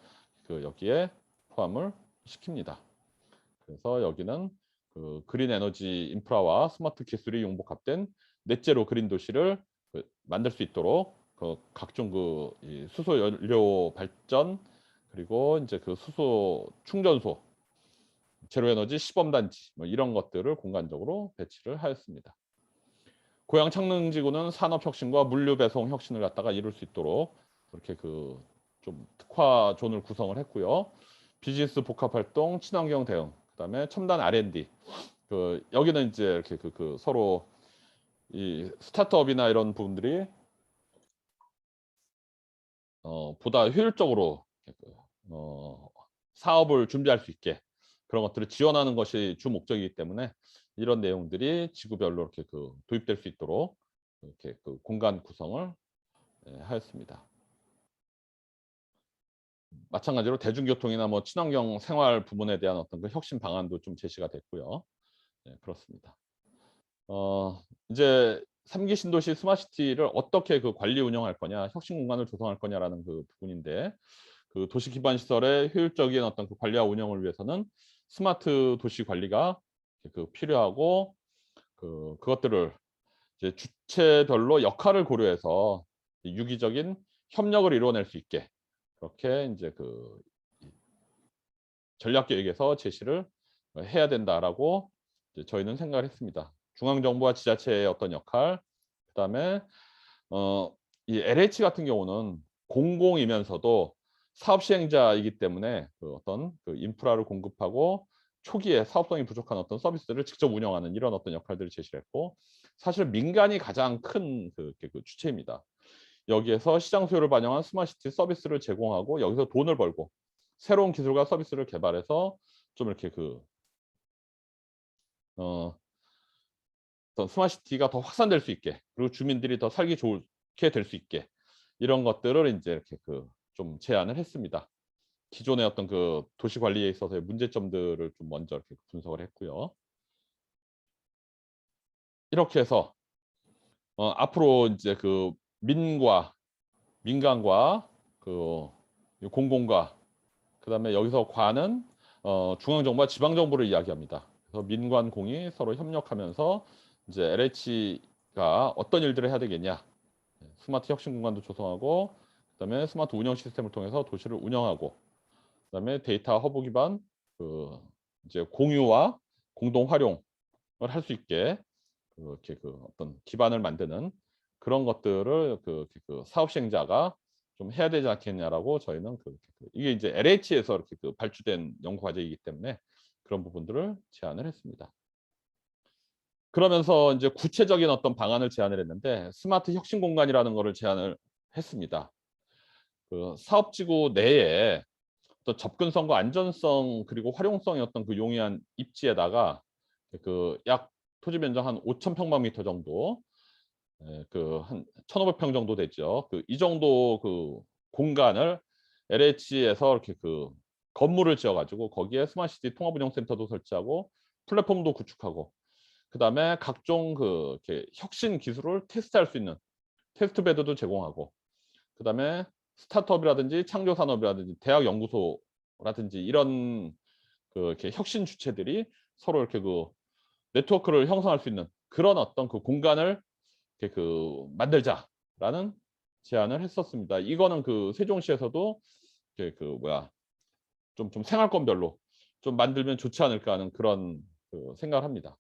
그 여기에 포함을 시킵니다. 그래서 여기는 그 그린 에너지 인프라와 스마트 기술이 융복합된 넷제로 그린 도시를 그 만들 수 있도록 그 각종 그 수소 연료 발전 그리고 이제 그 수소 충전소 제로 에너지 시범 단지 뭐 이런 것들을 공간적으로 배치를 하였습니다. 고양 창릉지구는 산업 혁신과 물류 배송 혁신을 갖다가 이룰 수 있도록 그렇게 그 좀 특화 존을 구성을 했고요. 비즈니스 복합 활동, 친환경 대응, 그다음에 첨단 R&D. 그 여기는 이제 이렇게 그 서로 이 스타트업이나 이런 부분들이 보다 효율적으로 사업을 준비할 수 있게 그런 것들을 지원하는 것이 주 목적이기 때문에 이런 내용들이 지구별로 이렇게 그 도입될 수 있도록 이렇게 그 공간 구성을 하였습니다. 마찬가지로 대중교통이나 뭐 친환경 생활 부분에 대한 어떤 그 혁신 방안도 좀 제시가 됐고요. 네, 그렇습니다. 이제 3기 신도시 스마트시티를 어떻게 그 관리 운영할 거냐, 혁신 공간을 조성할 거냐라는 그 부분인데, 그 도시 기반 시설의 효율적인 어떤 그 관리와 운영을 위해서는 스마트 도시 관리가 그 필요하고, 그것들을 이제 주체별로 역할을 고려해서 유기적인 협력을 이루어낼 수 있게 그렇게 이제 그 전략 계획에서 제시를 해야 된다라고 이제 저희는 생각을 했습니다. 중앙 정부와 지자체의 어떤 역할, 그다음에 어 이 LH 같은 경우는 공공이면서도 사업 시행자이기 때문에 그 어떤 그 인프라를 공급하고 초기에 사업성이 부족한 어떤 서비스를 직접 운영하는 이런 어떤 역할들을 제시를 했고, 사실 민간이 가장 큰 그 주체입니다. 여기에서 시장 수요를 반영한 스마트시티 서비스를 제공하고 여기서 돈을 벌고 새로운 기술과 서비스를 개발해서 좀 이렇게 어 어떤 스마트시티가 더 확산될 수 있게, 그리고 주민들이 더 살기 좋게 될 수 있게 이런 것들을 인제 이렇게 좀 제안을 했습니다. 기존의 어떤 그 도시 관리에 있어서의 문제점들을 좀 먼저 이렇게 분석을 했고요. 이렇게 해서 앞으로 인제 그 민과 민간과 그 이 공공과, 그다음에 여기서 과는 중앙 정부와 지방 정부를 이야기합니다. 그래서 민관 공이 서로 협력하면서 이제 LH가 어떤 일들을 해야 되겠냐. 스마트 혁신 공간도 조성하고, 그다음에 스마트 운영 시스템을 통해서 도시를 운영하고, 그다음에 데이터 허브 기반 그 이제 공유와 공동 활용을 할 수 있게 그렇게 어떤 기반을 만드는 그런 것들을 사업 시행자가 좀 해야 되지 않겠냐라고 저희는 이게 이제 LH에서 이렇게 발주된 연구 과제이기 때문에 그런 부분들을 제안을 했습니다. 그러면서 인제 구체적인 어떤 방안을 제안을 했는데, 스마트 혁신 공간이라는 거를 제안을 했습니다. 그 사업지구 내에 어떤 접근성과 안전성 그리고 활용성의 어떤 그 용이한 입지에다가 약 토지 면적 한 5,000 평방미터 정도, 예 한 1,500평 정도 되죠. 이 정도 공간을 LH에서 이렇게 건물을 지어 가지고 거기에 스마트시티 통합운영센터도 설치하고 플랫폼도 구축하고, 그다음에 각종 이렇게 혁신 기술을 테스트할 수 있는 테스트 베드도 제공하고, 그다음에 스타트업이라든지 창조 산업이라든지 대학 연구소라든지 이런 이렇게 혁신 주체들이 서로 이렇게 네트워크를 형성할 수 있는 그런 어떤 공간을 이렇게 만들자라는 제안을 했었습니다. 이거는 세종시에서도 이렇게 좀 생활권별로 좀 만들면 좋지 않을까 하는 그런 생각을 합니다.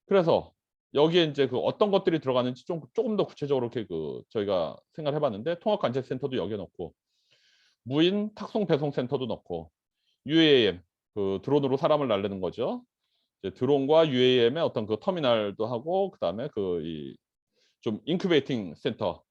그래서 여기에 인제 어떤 것들이 들어가는지 쪼금 더 구체적으로 이렇게 저희가 생각을 해 봤는데, 통합관제센터도 여기에 넣고 무인 탁송 배송 센터도 넣고 UAM 드론으로 사람을 날리는 거죠. 이제 드론과 UAM의 어떤 터미널도 하고, 그다음에 이 좀 인큐베이팅 센터,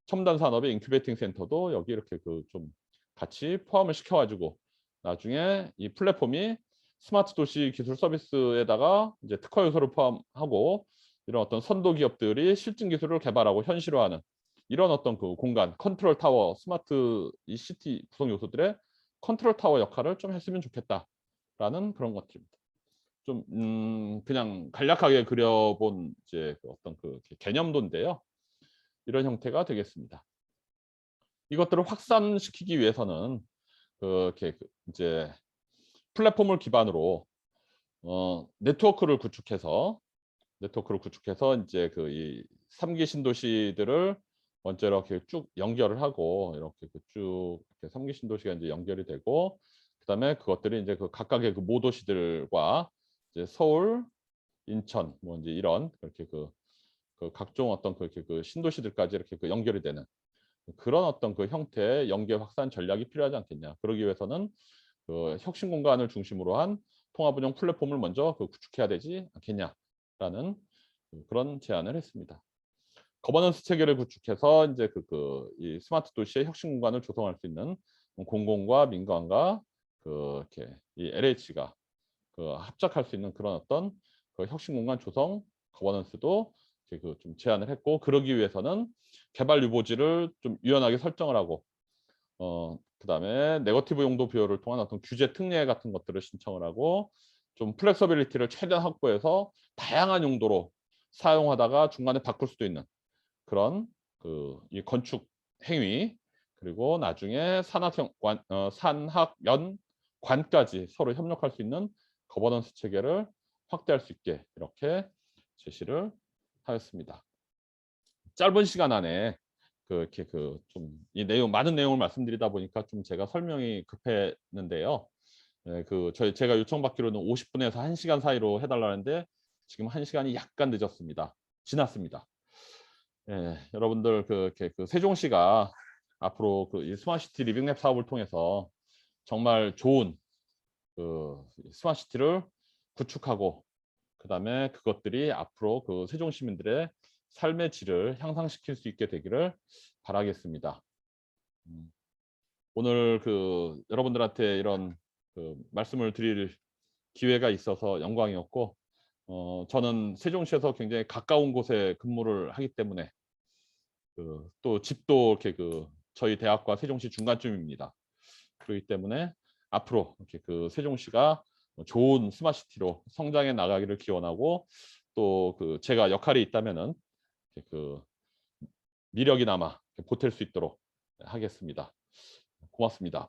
첨단 산업의 인큐베이팅 센터도 여기 이렇게 좀 같이 포함을 시켜 가지고 나중에 이 플랫폼이 스마트 도시 기술 서비스에다가 이제 특화 요소를 포함하고 이런 어떤 선도 기업들이 실증 기술을 개발하고 현실화하는 이런 어떤 공간, 컨트롤 타워, 스마트 이 시티 구성 요소들의 컨트롤 타워 역할을 좀 했으면 좋겠다라는 그런 것들입니다. 좀 그냥 간략하게 그려 본 이제 어떤 개념도인데요. 이런 형태가 되겠습니다. 이것들을 확산시키기 위해서는 이렇게 이제 플랫폼을 기반으로 네트워크를 구축해서 인제 이 3기 신도시들을 먼저 이렇게 쭉 연결을 하고, 이렇게 쭉 이렇게 3기 신도시가 인제 연결이 되고, 그다음에 그것들이 인제 각각의 모도시들과 이제 서울, 인천 뭐 인제 이런 그렇게 각종 어떤 그렇게 신도시들까지 이렇게 연결이 되는 그런 어떤 형태의 연계 확산 전략이 필요하지 않겠냐. 그러기 위해서는 혁신 공간을 중심으로 한 통합 운영 플랫폼을 먼저 구축해야 되지 않겠냐라는 그런 제안을 했습니다. 거버넌스 체계를 구축해서 인제 이 스마트 도시의 혁신 공간을 조성할 수 있는 공공과 민간과 이렇게 이 LH가 합작할 수 있는 그런 어떤 혁신 공간 조성 거버넌스도 이렇게 좀 제안을 했고, 그러기 위해서는 개발 유보지를 좀 유연하게 설정을 하고 그다음에 네거티브 용도 부여를 통한 어떤 규제 특례 같은 것들을 신청을 하고, 좀 플렉서빌리티를 최대한 확보해서 다양한 용도로 사용하다가 중간에 바꿀 수도 있는 그런 이 건축 행위, 그리고 나중에 산학연관까지 서로 협력할 수 있는 거버넌스 체계를 확대할 수 있게 이렇게 제시를 하였습니다. 짧은 시간 안에 이렇게 좀 이 내용 많은 내용을 말씀드리다 보니까 좀 제가 설명이 급했는데요. 네, 제가 요청받기로는 50분에서 1시간 사이로 해달라는데 지금 1시간이 약간 늦었습니다. 지났습니다. 예, 여러분들 이렇게 세종시가 앞으로 이 스마트시티 리빙랩 사업을 통해서 정말 좋은 스마트시티를 구축하고, 그다음에 그것들이 앞으로 세종 시민들의 삶의 질을 향상시킬 수 있게 되기를 바라겠습니다. 오늘 여러분들한테 이런 말씀을 드릴 기회가 있어서 영광이었고, 저는 세종시에서 굉장히 가까운 곳에 근무를 하기 때문에 또 집도 이렇게 저희 대학과 세종시 중간쯤입니다. 그렇기 때문에 앞으로 이렇게 세종시가 좋은 스마트시티로 성장해 나가기를 기원하고, 또 제가 역할이 있다면은 미력이 남아 보탤 수 있도록 하겠습니다. 고맙습니다.